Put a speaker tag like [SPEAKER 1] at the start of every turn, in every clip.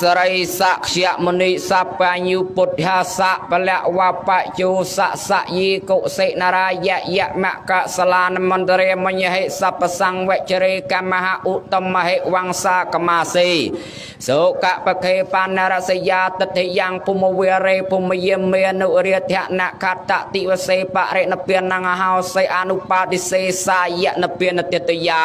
[SPEAKER 1] สริสักยมนิสัพพัญญุปุถหาสะปะละวะปะจูสะสะยีกุเสนารายะยะมะกะสลานมันเตเรมัญเหสัพสังเวจเรกัมมหาอุตตมเหวังสากมาสีโสกะปะเคปานารสยาตถยังปุมเวเรปุมเยเมนุเรียทะนะคัตติวเสปะเรนเปียนังหาวเสอนุปาติเสสายะนเปียนเตตยา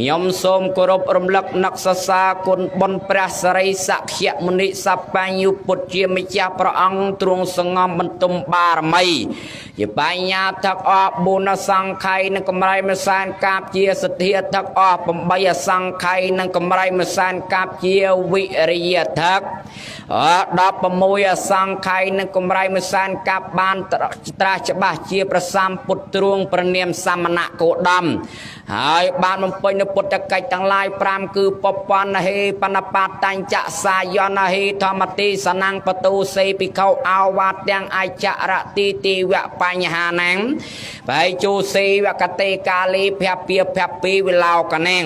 [SPEAKER 1] ยมสมกรบรำลักนักษสากุลบนพระสริสักยมนิสัพพัญญุปุถเจมิจาพระองค์ตรงสงบรรทุมบารมียปัญญาทักออกบุญสังไข่นังกำไรมาสานกาบเจียสถิตทักออกปมใบสังไข่นังกำไรมาสานกาบเจียวิริยทักดอกปมวยสังไข่นังกำไรมาสานกาบบานตราฉบับเจียประสามปุตรวงประเนียมสามณะโกดำหายบานมันเป็นปุตตะไกต่างลายพรามคือปปนเฮปนปาตัญจะสายนเฮธรรมติสนังประตูเสปิเขาอาวาดยังอาจระติติวะปัญหานังไปจูเสวะกเตกาลีเพียเปียเพียปีวิลาวกันเอง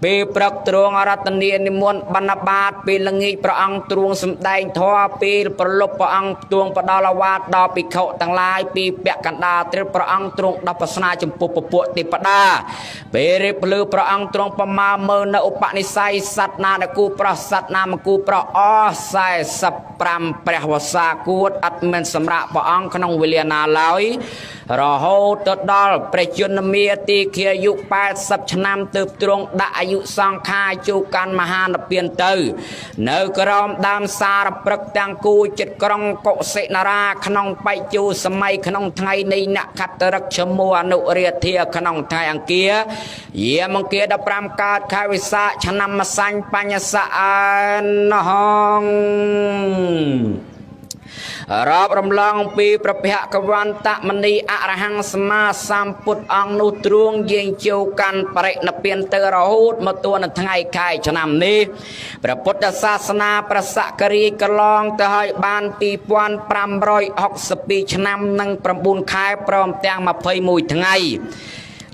[SPEAKER 1] ปีปรักตรวงรัตเนียนิมนต์บรรณบาตปีละงิพระองค์ตรวงสมแดงทอปีประลบพระองค์ตรวงประดาลวาดดอปิเขาต่างลายปีเปียกันดาตรพระองค์ตรวงดับศาสนาจมปุปปุติปดาเปริพลือพระองค์ตรวงประมาเมินอุปนิสัยสัตนาดกูประสัตนามกูประอสายสัพพรมเปรวสากูดอัตเมนสมระพระองค์ขนงวิเลียนาลอยรอโหตดอลประจุนเมียตีเคียยุ80ชนามตืบตรงดอายุสังขายจูการมหานเปลี่ยนเตอเนื้อกรอมดามสารปรักตังกูจิตกรองโกเสนาราขนงไปจูสมัยขนงไทยในนักขัตรักชมัวนุเรียเทียขนงไทยอังเกียเยี่ยมังเกียดปรามกาดคาวิสะชนามสัญปัญญสานหองรับรำลองปีประเพกวันตะมณีอรหังสมาสัมพุทธองนุตรวงยิงเจียวกันปริณเปียนเตอรหูดมาตัวในทั้งไอ้ไข่ชนามนี้พระพุทธศาสนาประสักรีกลองเตยบานปีปวน560 ปีชนามนังประบุญคายพร้อมแตงมาเพยมุยทั้งไง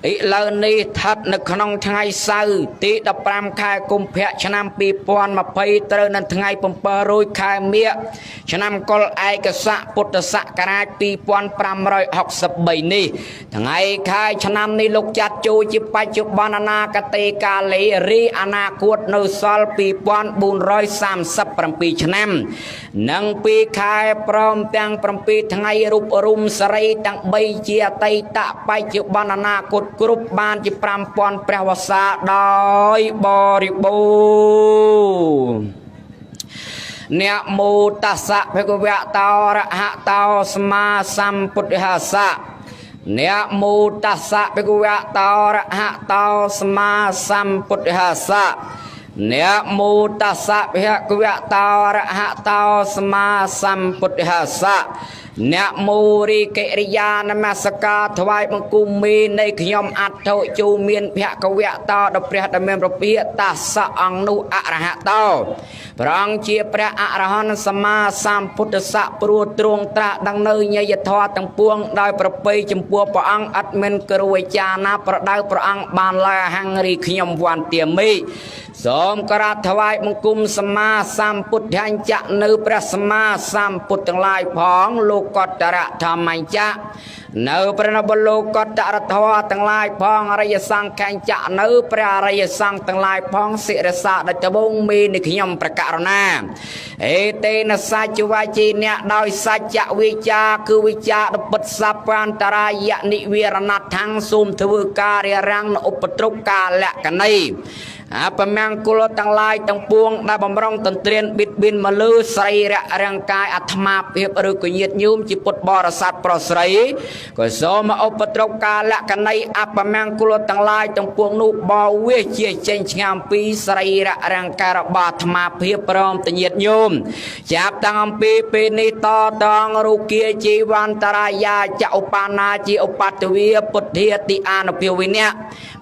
[SPEAKER 1] อิเลนีทัดในขนมทั้งไงเศร้าตีดับปรามคายกุมเพะชนามปีปอนมาเพยเตอนันทั้งไงปมเปรุยคายเมียชนามกอลไอกษะพุทธศักราชปีปอน560 ปีนี้ทั้งไงคายชนามนี้ลูกจัดจูจิปัจจุบันนากเตกาเลรีอนาคตในซอลปีปอน430 ปีชนามนังปีคายพร้อมแต่งปรมปีทั้งไงรูปรุมสรีตั้งใบเจียไตตะปัจจุบันนาคตกรุบบานจิปรามปอนเปรวสาดอยบริบูเนโมตัสสะภะคะวะโตอะระหะโตสัมมาสัมพุทธัสสะเนโมตัสสะภะคะวะโตอะระหะโตสัมมาสัมพุทธัสสะเนโมตัสสะภะคะวะโตอะระหะโตสัมมาสัมพุทธัสสะเนโมริเกริยานมัสกาถวายบังคุมมีในขยมอัตโตจูเมียนภะคะวะโตดพระดำเนินประเพียตัสสะอังนุอะระหะโตพระองค์เจียพระอรหันต์สัมมาสัมพุทธัสสะปรวตรงตระดังเนยยธาตั้งปวงได้ประเพยจมปัวพระองค์อัตเมนกรวยจานาประดาพระองค์บานลาหังรีขยมวันเตียมีสมกราถวายบังคุมสัมมาสัมพุทธัญจะเนื้อพระสัมมาสัมพุทธังลายพองโลกตระธรรมัญจะเนื้อพระนบโลกตระทวาตั้งลายพองอริยสังแข่งจะเนื้อพระอริยสังตั้งลายพองศิรสะดัจบงมีนิขยมประการนาเอเตนะสัจวาจีเนี่ยโดยสัจจะวิจาคือวิจาดปัสสะปันตรายะนิเวรณัตถังสุมทวการยรังอุปตรุกาและกันนี้ปมังกุลตั้งลายตั้งปวงได้บำรองตันเตรียนบิดบินมาลือใส่ระร่างกายอัตมาเพียบหรือกุญยดยุมจิปุตบรสัตปรสไรก็สมอุปตรกาละกันในปมังกุลตั้งลายตั้งปวงนุบาเวเจเจนชามปีใส่ระร่างกายบาธมาเพียบพร้อมตัญยดยุมจับตั้งปีเป็นนิตอตองรุเกียจีวันตรายาจะอุปานาจีอุปัตวีปุถิติอานพิวิเน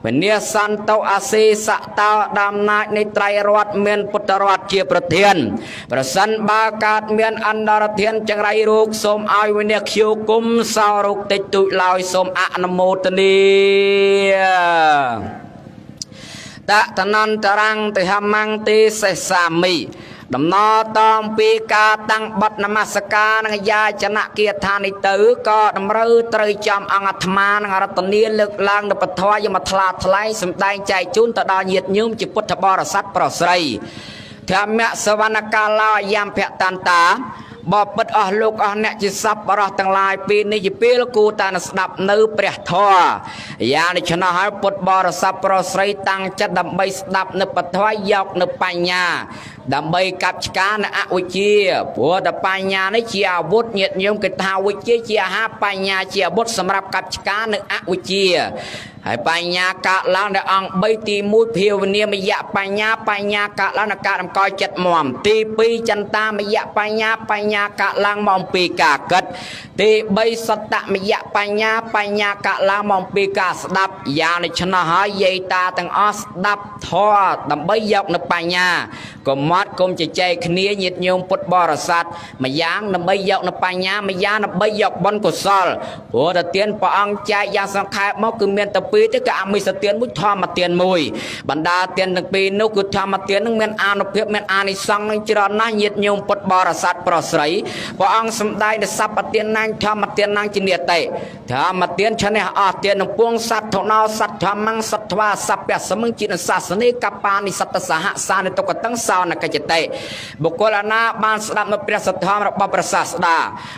[SPEAKER 1] เป็นเนสันโตอาเซสตาดำนาในไตรรัตเมียนพุทธรัตเจียประเทียนประสันบากาศเมียนอันดารเทียนจังไรรูกสมอายวิเนคิวกุมสารุกติตุลอยสมอนโมตนีตะตนันตรังติหามังติเสสามิ ដំណើរតមពីការតាំងបတ်នមស្ការនិងយាចនៈគាថានេះទៅក៏តម្រូវត្រូវចំអង្គអាត្មានិងរតនីលើកឡើងនៅពធយមថ្លាថ្លែងសម្ដែងចែកជូនទៅដល់ញាតិញោមជាពុទ្ធបរិស័ទប្រុសស្រីធម្មសវនកាលោយំភតន្តាបបិទ្ធអស់លោកអស់អ្នកជាសពបរោះទាំងឡាយពីនេះជាពេលគូតានស្ដាប់នៅព្រះធម៌យ៉ាងនេះឆ្នោះហើយពុទ្ធបរិស័ទប្រុសស្រីតាំងចិត្តដើម្បីស្ដាប់នៅពធយកនៅបញ្ញាដើម្បីកាប់ឆ្ការនៅអវិជ្ជាព្រោះតែបញ្ញានេះជាអាវុធញាតិញោមគេថាវិជ្ជាជាអាហារបញ្ញាជាអាវុធសម្រាប់កាប់ឆ្ការនៅអវិជ្ជាហើយបញ្ញាកាកឡើងនៅអង្គ3ទី1ភាវនាមយៈបញ្ញាកាកឡើងនៅការតម្កល់ចិត្តមមទី2ចន្តាមយៈបញ្ញាកាកឡើងមកអំពីការគិតទី3សត្តមយៈបញ្ញាកាកឡើងមកអំពីការស្ដាប់យ៉ាងនេះឆ្នោះហើយយាយតាទាំងអស់ស្ដាប់ធម៌ដើម្បីយកនៅបញ្ញាកុំមាត់កុំជជែកគ្នាញាតិញោមពុទ្ធបរិស័ទម្យ៉ាងដើម្បីយកនៅបញ្ញាម្យ៉ាងដើម្បីយកបុណ្យកុសលព្រោះតែទានព្រះអង្គចែកយ៉ាងសង្ខេបមកគឺមានតែពីរទៅគឺអមិសទានមួយធម្មទានមួយបណ្ដាទានទាំងពីរនោះគឺធម្មទាននឹងមានអានុភាពមានអានិសង្សនឹងច្រើនណាស់ញាតិញោមពុទ្ធបរិស័ទប្រុសស្រីព្រះអង្គសម្ដែងនៅសព្វទានណាញធម្មទានណាញជានិតិធម្មទានឈ្នះអស់ទាននឹងពួងសត្វធនោសត្វធម្មងសត្វធ្វាសព្យសមឹងជាសាសនេកបានិសត្តសហសានិតុកតੰសោនកិច្ចតិបុគ្គលណាបានស្ដាប់នៅព្រះសទ្ធម្មរបស់ព្រះសាស្តា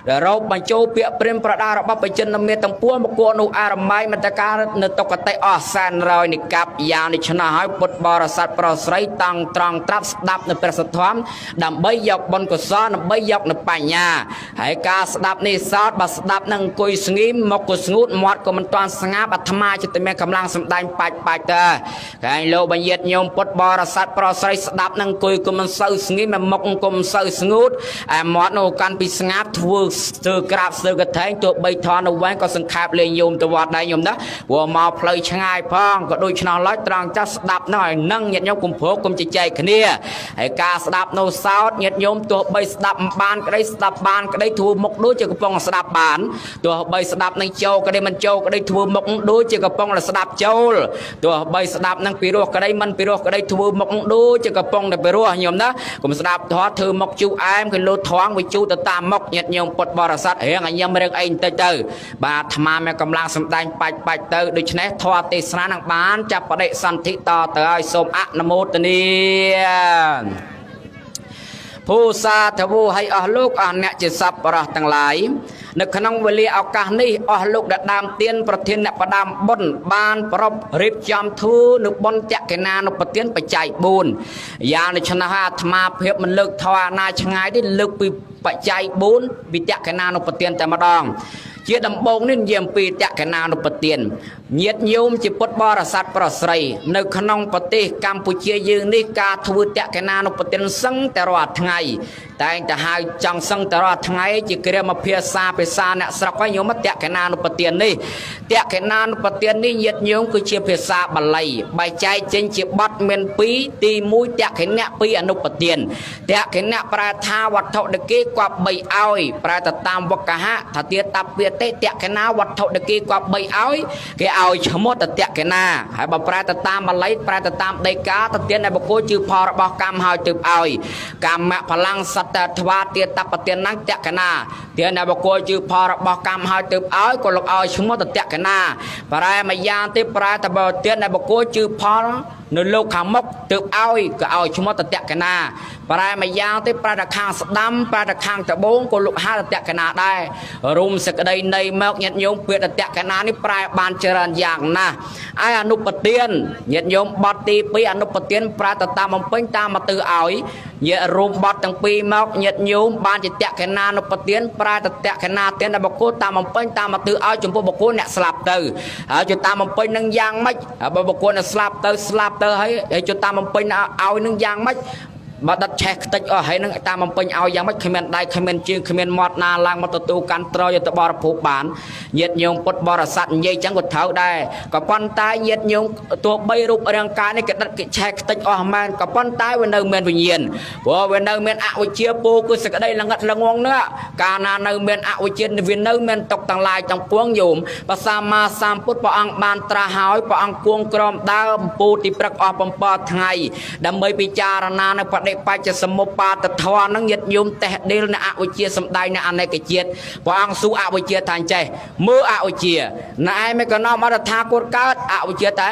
[SPEAKER 1] ដែលរោបបញ្ចូលពាក្យព្រាមប្រដារបស់បច្ចិនមេទាំងពួងបុគ្គលនោះអារម័យមតការនៅតុកតិអស់សែនរយនិកាប់យ៉ាងនេះឆ្នោះហើយពុទ្ធបរិស័ទប្រុសស្រីតាំងត្រង់ត្រាប់ស្ដាប់នៅព្រះសទ្ធម្មដើម្បីយកបុណ្យកុសលដើម្បីយកនៅបញ្ញាហើយការស្ដាប់នេះសោតបើស្ដាប់នឹងអង្គុយស្ងៀមមកក៏ស្ងួតមាត់ក៏មិនទាន់ស្ងាត់អាត្មាចិត្តមានកម្លាំងសម្ដែងបាច់ទៅកាយលោកបញ្ញត្តិញោមពុទ្ធបរិស័ទប្រុសស្រីស្ដាប់នឹងអង្គុយក៏មិនសូវស្ងៀមមកក៏មិនសូវស្ងួតអាមាត់នោះកាន់ពីស្ងាត់ធ្វើស្ទើក្រាបស្ទើកថែងទោះបីថននៅវែងក៏សង្ខេបលេងញោមទៅវត្តដែរញោមណាព្រោះមកផ្លូវឆ្ងាយផងក៏ដូចឆ្នោះឡើយត្រង់ចាស់ស្ដាប់នោះឲ្យនឹងញាតិញោមកុំព្រោះកុំជជែកគ្នាហើយការស្ដាប់នោះសោតញាតិញោមទោះបីស្ដាប់មិនបានក្តីស្ដាប់បានក្តីធ្វើមុខដូចជាកំពុងស្ដាប់បានទោះបីស្ដាប់នឹងចូលក្តីមិនចូលក្តីធ្វើមុខដូចជាកំពុងស្ដាប់ចូលទោះបីស្ដាប់នឹងពីរោះក្តីមិនពីរោះក្តីធ្វើមុខដូចជាកំពុងតែពីរោះញោមណាកុំស្ដាប់ធម៌ធ្វើមុខជូរអែមគឺលោតថងវាជូរទៅតាមមុខញាតិញោមពុទ្ធបរិស័ទរៀងឲ្យញឹមរឿងអីបន្តិចទៅបាទអាត្មាមានកម្លាំងសម្ដែងបាច់ទៅដូច្នេះធម៌ទេសនានឹងបានចាប់បដិសន្ធិតទៅឲ្យសូមអនុមោទនាភូសាធវូឲ្យអស់លោកអស់អ្នកជាសប្បុរសទាំងឡាយនៅក្នុងវេលាឱកាសនេះអស់លោកដែលដើមទានប្រធានអ្នកផ្ដាំបុណ្យបានប្រពរៀបចំធូរនៅបុណ្យតក្កណានុប្រទានបច្ច័យ4យ៉ាងនេះឆ្នោះអាត្មាភាពមិនលើកធរណាឆ្ងាយទេលើកពីបច្ច័យ4វិតក្កណានុប្រទានតែម្ដងជាដំបូងនេះនិយាយអំពីតក្កណានុប្រទានញាតិញោមជាពុទ្ធបរិស័ទប្រុសស្រីនៅក្នុងប្រទេសកម្ពុជាយើងនេះការធ្វើតក្កណានុប្រទានសឹងតែរាល់ថ្ងៃតែងតែហៅចង់សឹងតែរាល់ថ្ងៃជាគ្រាមភាសាភាសាអ្នកស្រុកហើយញោមតក្កណានុប្រទាននេះតក្កណានុប្រទាននេះញាតិញោមគឺជាភាសាបាលីបែងចែកចេញជាបទមាន2ទី1តក្កណៈ2អនុប្រទានតក្កណៈប្រែថាវត្ថុដែលគេគប្បីឲ្យប្រែទៅតាមវកហៈថាទៀតតាពាតេតក្កណាវត្ថុដែលគេគប្បីឲ្យគេឲ្យឈ្មោះតតក្កណាហើយបើប្រែទៅតាមបាលីប្រែទៅតាមដីកាទៅទានដែលបុគ្គលជឿផលរបស់កម្មហើយទើបឲ្យកម្មផលាំងសត្តធ្វាទាតបទានណាតក្កណាទានដែលបុគ្គលជឿផលរបស់កម្មហើយទើបឲ្យក៏លោកឲ្យឈ្មោះតតក្កណាប្រែមួយយ៉ាងទៀតប្រែទៅបើទានដែលបុគ្គលជឿផលនៅលោកខាងមុខទើបឲ្យក៏ឲ្យឈ្មោះតតក្កណាប្រែមួយយ៉ាងទៀតប្រែទៅខាងស្ដាំប្រែទៅខាងត្បូងក៏លោកហៅតតក្កណាដែររួមសេចក្តីនៃមកញាតិញោមពាក្យតតក្កណានេះប្រែបានច្រើនយ៉ាងណាស់ហើយអនុប្រទានញាតិញោមបទទី2អនុប្រទានប្រែទៅតាមបំពេញតាមមកទៅឲ្យញាតិរួមបទទាំងពីរមកញាតិញោមបានជាតក្កណាអនុប្រទានប្រែទៅតក្កណាទានដល់បុគ្គលតាមបំពេញតាមមកទៅឲ្យចំពោះបុគ្គលអ្នកស្លាប់ទៅហើយទៅតាមបំពេញនឹងយ៉ាងម៉េចបើបុគ្គលអ្នកស្លាប់ទៅហើយទៅតាមបំពេញឲ្យនឹងយ៉ាងម៉េចបើដិតឆេះខ្ទេចអស់ហើយនឹងតាមបំពេញឲ្យយ៉ាងម៉េចគ្មានដៃគ្មានជើងគ្មានមាត់ណាឡើងមកទទួលកាន់ត្រយទៅបរិភោគបានញាតិញោមពុទ្ធបរិស័ទនិយាយចឹងក៏ត្រូវដែរក៏ប៉ុន្តែញាតិញោមទោះបីរូបរាងកាយនេះក៏ដិតគេឆេះខ្ទេចអស់មែនក៏ប៉ុន្តែវានៅមានវិញ្ញាណព្រោះវានៅមានអវិជ្ជាពូគឺសេចក្តីល្ងិតល្ងងនោះកាលណានៅមានអវិជ្ជាវានៅមានទុកទាំងឡាយទាំងពួងញោមព្រះសម្មាសម្ពុទ្ធព្រះអង្គបានត្រាស់ហើយព្រះអង្គគួងក្រមដើមពូទីព្រឹកអស់7ថ្ងៃដើម្បីពិចារណានៅប និបច្ចសមុបាទធរនឹងញាតិញោមតេះដេលនៅអវិជ្ជាសំដែងនៅអនេកជាតិព្រះអង្គសួរអវិជ្ជាថាអញ្ចេះមើលអវិជ្ជាណែមិនក៏នាំអរដ្ឋាគតកើតអវិជ្ជាតែ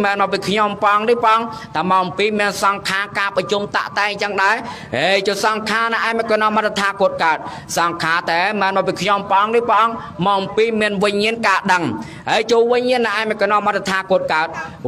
[SPEAKER 1] មិនមកពីខ្ញុំប៉ងទេប៉ងតែមកអំពីមានសង្ខារការប្រជុំតាក់តែងចឹងដែរហេចុះសង្ខារណែមិនក៏នាំអរដ្ឋាគតកើតសង្ខារតែមិនមកពីខ្ញុំប៉ងទេប៉ងមកអំពីមានវិញ្ញាណការដឹងហើយចូលវិញ្ញាណណែមិនក៏នាំអរដ្ឋាគតកើត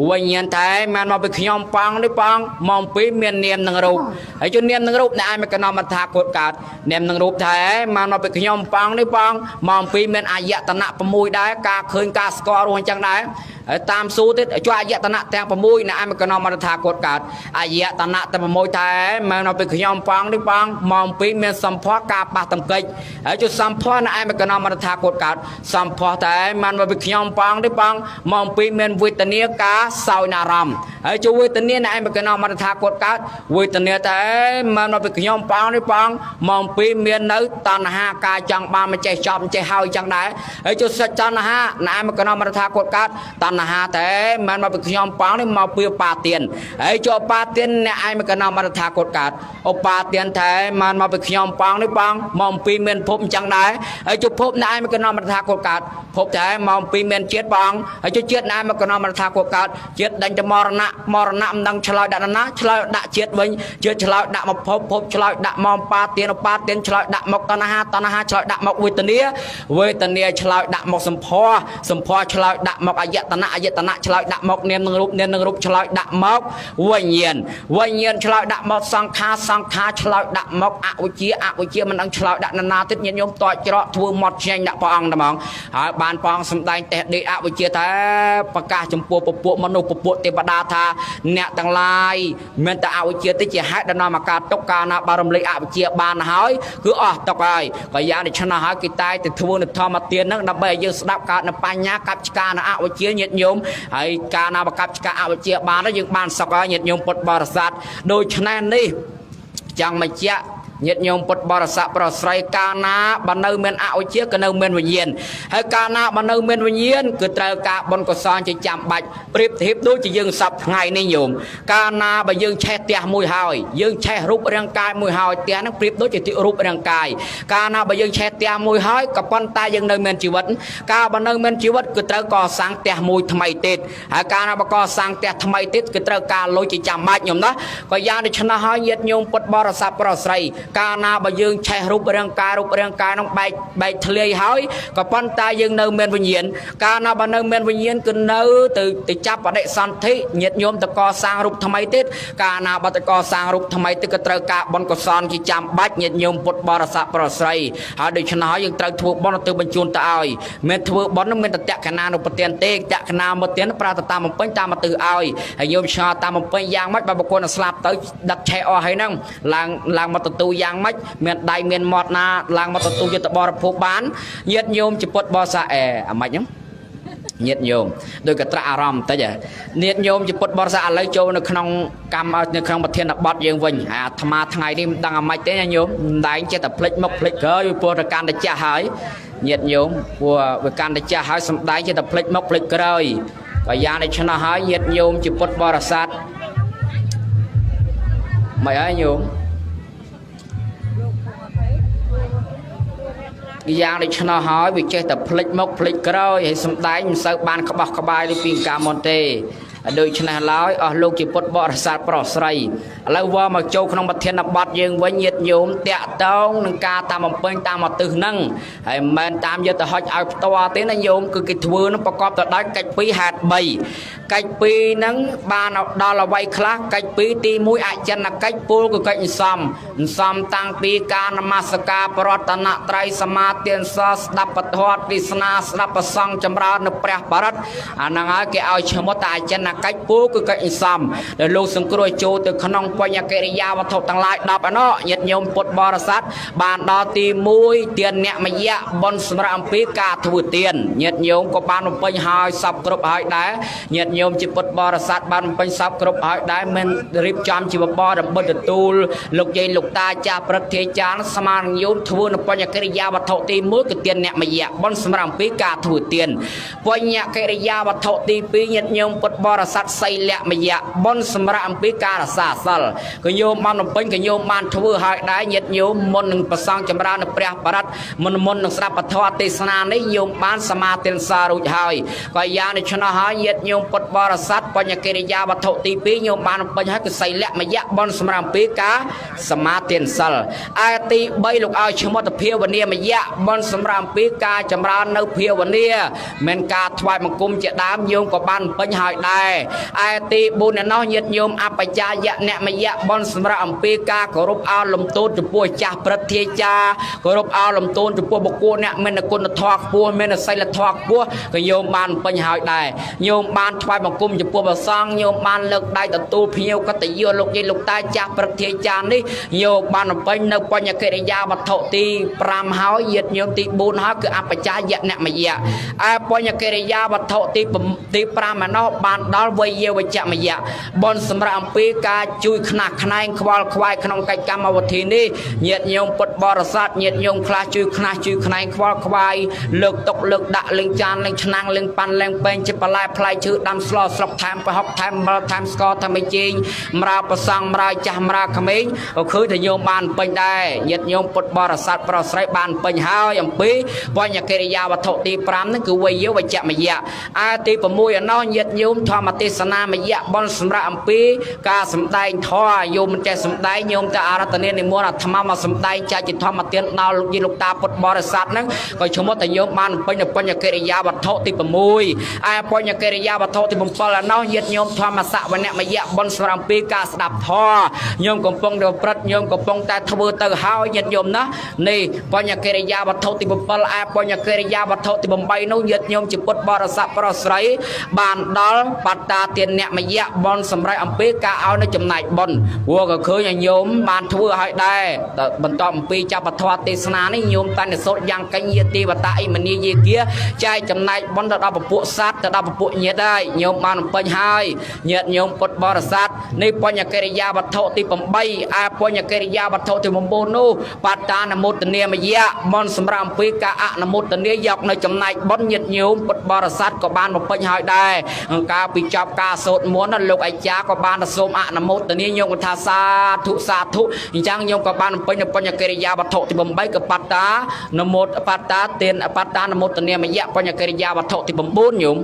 [SPEAKER 1] វិញ្ញាណតែមិនមកពីខ្ញុំប៉ងទេប៉ងមកអំពីមាននាមនឹងរូបហើយចូលនាមនឹងរូបណែមិនក៏នាំអរដ្ឋាគតកើតនាមនឹងរូបតែមិនមកពីខ្ញុំប៉ងទេប៉ងមកអំពីមានអាយតនៈ6ដែរការឃើញការស្គាល់រស់អញ្ចឹងដែរហើយតាមសួរទៀតជួអាយតនៈទាំង6ណែមិនក៏នាំអរដ្ឋាគតកើតអាយតនៈតែ6តែមិនមកពីខ្ញុំប៉ងទេប៉ងមកអំពីមានសម្ផស្សការប៉ះតម្កិច្ចហើយចូលសម្ផស្សណែមិនក៏នាំអរដ្ឋាគតកើតសម្ផស្សតែមិនមកពីខ្ញុំប៉ងទេប៉ងមកអំពីមានវេទនាការសោយអារម្មណ៍ហើយចូលវេទនាណែមិនក៏នាំអរដ្ឋាគតកើតវេទនាតែមិនមកពីខ្ញុំប៉ងទេប៉ងមកអំពីមាននៅតណ្ហាការចង់បានមិនចេះចប់មិនចេះហើយចឹងដែរហើយចូលសិទ្ធតណ្ហាណែមិនក៏នាំអរដ្ឋាគតកើតតណ្ហាតែមិនមកពីខ្ញុំប៉ងនេះមកពីឧបាទានហើយចូលឧបាទានអ្នកឯងមិនក៏នាំអរដ្ឋាគតកើតឧបាទានតែមិនមកពីខ្ញុំប៉ងនេះប៉ងមកអំពីមានភពអញ្ចឹងដែរហើយចូលភពអ្នកឯងមិនក៏នាំអរដ្ឋាគតកើតភពតែមកអំពីមានជាតិប៉ងហើយចូលជាតិអ្នកឯងមិនក៏នាំអរដ្ឋាគតកើតជាតិដេញទៅមរណៈមិនដឹងឆ្លើយដាក់ណាឆ្លើយដាក់ជាតិវិញជាតិឆ្លើយដាក់មកភពឆ្លើយដាក់មកឧបាទានឆ្លើយដាក់មកតណ្ហាឆ្លើយដាក់មកវេទនាឆ្លើយដាក់មកសម្ផស្សឆ្លើយដាក់មកអាយតនៈឆ្លើយដាក់មកនាមនឹងរូបឆ្លើយដាក់មកវិញ្ញាណឆ្លើយដាក់មកសង្ខារឆ្លើយដាក់មកអវិជ្ជាមិនដឹងឆ្លើយដាក់ណាទៀតញាតិញោមតច្រកធ្វើមាត់ឆ្ងាញ់ដាក់ព្រះអង្គតែហ្មងហើយបានព្រះអង្គសម្ដែងតេះដេអវិជ្ជាថាប្រកាសចំពោះពពួកមនុស្សពពួកទេវតាថាអ្នកទាំងឡាយមានតែអវិជ្ជាតិចជាហេតុដែលនាំមកកើតទុកកាលណាបើរំលេចអវិជ្ជាបានហើយគឺអស់ទុកហើយក៏យ៉ាងដូច្នោះហើយគេតែទៅធ្វើនៅធម្មទានហ្នឹងដើម្បីឲ្យយើងស្ដាប់កើតនៅបញ្ញាកັບឆ្កានៅអវិជ្ជាញាតិញោមហើយកាលណាបកັບឆ្កាអវិជ្ជាបានហើយយើងបានសុខហើយញាតិញោមពុទ្ធបរិស័ទដូច្នេះនេះចង់បញ្ជាក់ញាតិញោមពុទ្ធបរិស័ទប្រស្រ័យកាលណាបើនៅមានអវិជ្ជាក៏នៅមានវិញ្ញាណហើយកាលណាបើនៅមានវិញ្ញាណគឺត្រូវការបុណ្យកុសលជាចាំបាច់ប្រៀបធៀបដូចជាយើងសពថ្ងៃនេះញោមកាលណាបើយើងឆេះផ្ទះមួយហើយយើងឆេះរូបរាងកាយមួយហើយផ្ទះហ្នឹងប្រៀបដូចជារូបរាងកាយកាលណាបើយើងឆេះផ្ទះមួយហើយក៏ប៉ុន្តែយើងនៅមានជីវិតកាលបើនៅមានជីវិតគឺត្រូវកសាងផ្ទះមួយថ្មីទៀតហើយកាលណាបើកសាងផ្ទះថ្មីទៀតគឺត្រូវការលុយជាចាំបាច់ញោមណាក៏យ៉ាងដូច្នោះហើយញាតិញោមពុទ្ធបរិស័ទប្រស្រ័យកាលណាបើយើងឆេះរូបរាងកាយនោះបែកធ្លាយហើយក៏ប៉ុន្តែយើងនៅមានវិញ្ញាណកាលណាបើនៅមានវិញ្ញាណគឺនៅទៅចាប់បដិសន្ធិញាតិញោមតកសាងរូបថ្មីទៀតកាលណាបើតកសាងរូបថ្មីទៀតក៏ត្រូវការបុណ្យកុសលជាចាំបាច់ញាតិញោមពុទ្ធបរិស័ទប្រស្រ័យហើយដូច្នោះហើយយើងត្រូវធ្វើបុណ្យទៅបញ្ជូនទៅឲ្យមិនធ្វើបុណ្យនោះមានតតកណានុប្រទានទេតកណាមកទានប្រាទៅតាមបំពេញតាមមកទៅឲ្យហើយញោមឆ្ងល់តាមបំពេញយ៉ាងម៉េចបើបុគ្គលស្លាប់ទៅដឹកឆេះអស់ហើយហ្នឹងឡើងមកទទួលយ៉ាងម៉េចមានដៃមានមាត់ណាឡើងមកទទួលយុទ្ធបរិភោគបានញាតិញោមជាពុទ្ធបរិស័ទអាម៉េចហ្នឹងញាតិញោមដោយកត្រាអារម្មណ៍តិចញាតិញោមជាពុទ្ធបរិស័ទឥឡូវចូលនៅក្នុងកម្មនៅក្នុងប្រធានបទយើងវិញអាអាត្មាថ្ងៃនេះមិនដឹងអាម៉េចទេណាញោមមិនដែងចេះតែភ្លេចមុខភ្លេចក្រោយព្រោះតែកាន់តែចាស់ហើយញាតិញោមព្រោះវាកាន់តែចាស់ហើយសំដែងចេះតែភ្លេចមុខភ្លេចក្រោយក៏យ៉ាងនេះឆ្នោះហើយញាតិញោមជាពុទ្ធបរិស័ទមិនហើយញោមយ៉ាងដូចឆ្នោះហើយវាចេះតែភ្លេចមុខភ្លេចក្រោយហើយសំដែងមិនសូវបានក្បោះក្បាយដូចពីកាលមុនទេដូច្នេះឡើយអស់លោកជាពុទ្ធបរិស័ទប្រស្រ័យឥឡូវវល់មកចូលក្នុងប្រធានបទយើងវិញញាតិញោមតាក់តងនឹងការតាមបំពេញតាមអទិសហ្នឹងហើយមិនមែនតាមយកទៅហុចឲ្យផ្ទាល់ទេណាញោមគឺគេធ្វើនឹងប្រកបទៅដោយកិច្ច2ហេតុ3កិច្ច2ហ្នឹងបានដល់អ្វីខ្លះកិច្ច2ទី1អចិន្នកិច្ចពលគឺកិច្ចសំតាំងពីការនមស្ការប្រតនត្រ័យសមាទានសស្ដាប់ពធទេសនាស្ដាប់ប្រសង់ចម្រើននៅព្រះបរិត្តអាហ្នឹងហើយគេឲ្យឈ្មោះថាអចិន្នកិច្ចពលគឺកិច្ចសំដែលលោកសង្គ្រោះចូលទៅក្នុងបញ្ញកិរិយាវត្ថុទាំងឡាយ10ឯណោះញាតិញោមពុទ្ធបរិស័ទបានដល់ទី1ទានអ្នកមយៈបុណ្យសម្រាប់អំពីការធ្វើទានញាតិញោមក៏បានបំពេញហើយសពគ្រប់ហើយដែរញាតិ ញោមជាពុទ្ធបរិស័ទបានពេញសពគ្រប់ហើយដែរមិនរៀបចំជីវបរដើម្បីទទួលលោកយាយលោកតាចាស់ព្រឹទ្ធាចារ្យស្មានញោមធ្វើនៅបញ្ញកិរិយាវត្ថុទី1គឺទានអ្នកមយៈបនសម្រាប់អំពីការធ្វើទានបញ្ញកិរិយាវត្ថុទី2ញាតិញោមពុទ្ធបរិស័ទសីលមយៈបនសម្រាប់អំពីការរសាសិលក៏ញោមបានពេញក៏ញោមបានធ្វើហើយដែរញាតិញោមមុននឹងប្រសងចម្រើននៅព្រះបរិត្តមុននឹងស្ដាប់ពធទេសនានេះញោមបានសមាទិនសារួចហើយក៏យ៉ាងនេះឆ្នោះហើយញាតិញោមពុទ្ធបរិស័ទបញ្ញកិរិយាវត្ថុទី2ញោមបានពេញហើយគឺសីលមយៈបនសម្រាប់អំពីការសមាទិនសិលឯទី3លោកឲ្យឈ្មោះទៅភាវនាមយៈបនសម្រាប់អំពីការចម្រើននៅភាវនាមិនការថ្វាយបង្គំជាដើមញោមក៏បានពេញហើយដែរឯទី4នេះញាតិញោមអបច្ចាយៈអ្នកមយៈបនសម្រាប់អំពីការគោរពអោលំទោនចំពោះចាស់ព្រឹទ្ធាចារ្យគោរពអោលំទោនចំពោះបុគ្គលអ្នកមានគុណធម៌ខ្ពស់មានសីលធម៌ខ្ពស់ក៏ញោមបានពេញហើយដែរញោមបានថ្វាយបង្គំចំពោះព្រះសង្ឃញោមបានលើកដៃទទួលភ្ញៀវកតញ្ញូលោកយាយលោកតាចាស់ព្រឹទ្ធាចារ្យនេះញោមបានពេញនៅបញ្ញកិរិយាវត្ថុទី5ហើយញាតិញោមទី4ហើយគឺអបច្ចាយៈអ្នកមយៈឯបញ្ញកិរិយាវត្ថុទី5ឯនោះបានដល់វ័យយវចមយៈបនសម្រាប់អំពីការជួយខ្នះខ្នែងខ្វល់ខ្វាយក្នុងកិច្ចកម្មវិធីនេះញាតិញោមពុទ្ធបរិស័ទញាតិញោមខ្លះជួយខ្នះជួយខ្នែងខ្វល់ខ្វាយលើកតុកលើកដាក់លេងចានលេងឆ្នាំងលេងប៉ាន់លេងពេងជាបន្លែផ្លែឈើដាំស្លស្រុកថែមប្រហុកថែមអំបិលថែមស្ករថែមអីជែងម្រាប្រសង់ម្រាចាស់ម្រាក្មេងក៏ឃើញតែញោមបានពេញដែរញាតិញោមពុទ្ធបរិស័ទប្រុសស្រីបានពេញហើយអំពីបញ្ញកិរិយាវត្ថុទី5នេះគឺវ័យយវចមយៈឯទី6ឯណោះញាតិញោមធម្មទេសនាមយៈបនសម្រាប់អំពីការសម្ដែងធម៌ញោមមិនចេះសម្ដែងញោមតែអារតនានិមន្តអាត្មាមកសម្ដែងចាច់ជាធម្មទានដល់លោកយាយលោកតាពុទ្ធបរិស័ទហ្នឹងក៏ឈ្មោះតែញោមបានពេញនៅបញ្ញកិរិយាវត្ថុទី6ឯបញ្ញកិរិយាវត្ថុទី7ឯណោះញាតិញោមធម្មសវនមយៈបនសម្រាប់អំពីការស្ដាប់ធម៌ញោមកំពុងតែប្រព្រឹត្តញោមកំពុងតែធ្វើទៅហើយញាតិញោមណានេះបញ្ញកិរិយាវត្ថុទី7ឯបញ្ញកិរិយាវត្ថុទី8នោះញាតិញោមជាពុទ្ធបរិស័ទប្រុសស្រីបានដល់បត្តាទានអ្នកមយៈបនសម្រាប់អំពីការឲ្យនៅចំណែកបនព្រោះក៏ឃើញឲ្យញោមបានធ្វើឲ្យដែរបន្តអំពីចាប់ពធទេសនានេះញោមតែនិសូតយ៉ាងកញ្ញាទេវតាអិមនីយេគាចែកចំណែកបនទៅដល់ពពួកសត្វទៅដល់ពពួកញាតិហើយញោមបានពេញហើយញាតិញោមពុទ្ធបរិស័ទនេះបញ្ញកិរិយាវត្ថុទី8ឯបញ្ញកិរិយាវត្ថុទី9នោះបត្តានមោទនាមយៈបនសម្រាប់អំពីការអនុមោទនាយកនៅចំណែកបនញាតិញោមពុទ្ធបរិស័ទក៏បានពេញហើយដែរកាលពីចប់ការសូត្រមន្តលោកអាចារ្យក៏បានសូមអនុមោទនាញោមថាសាធុសាធុអញ្ចឹងញោមក៏បានពេញនៅបញ្ញកិរិយាវត្ថុទី8ក៏បត្តានមោទបត្តាទានបត្តានមោទនាមយៈបញ្ញកិរិយាវត្ថុទី9ញោម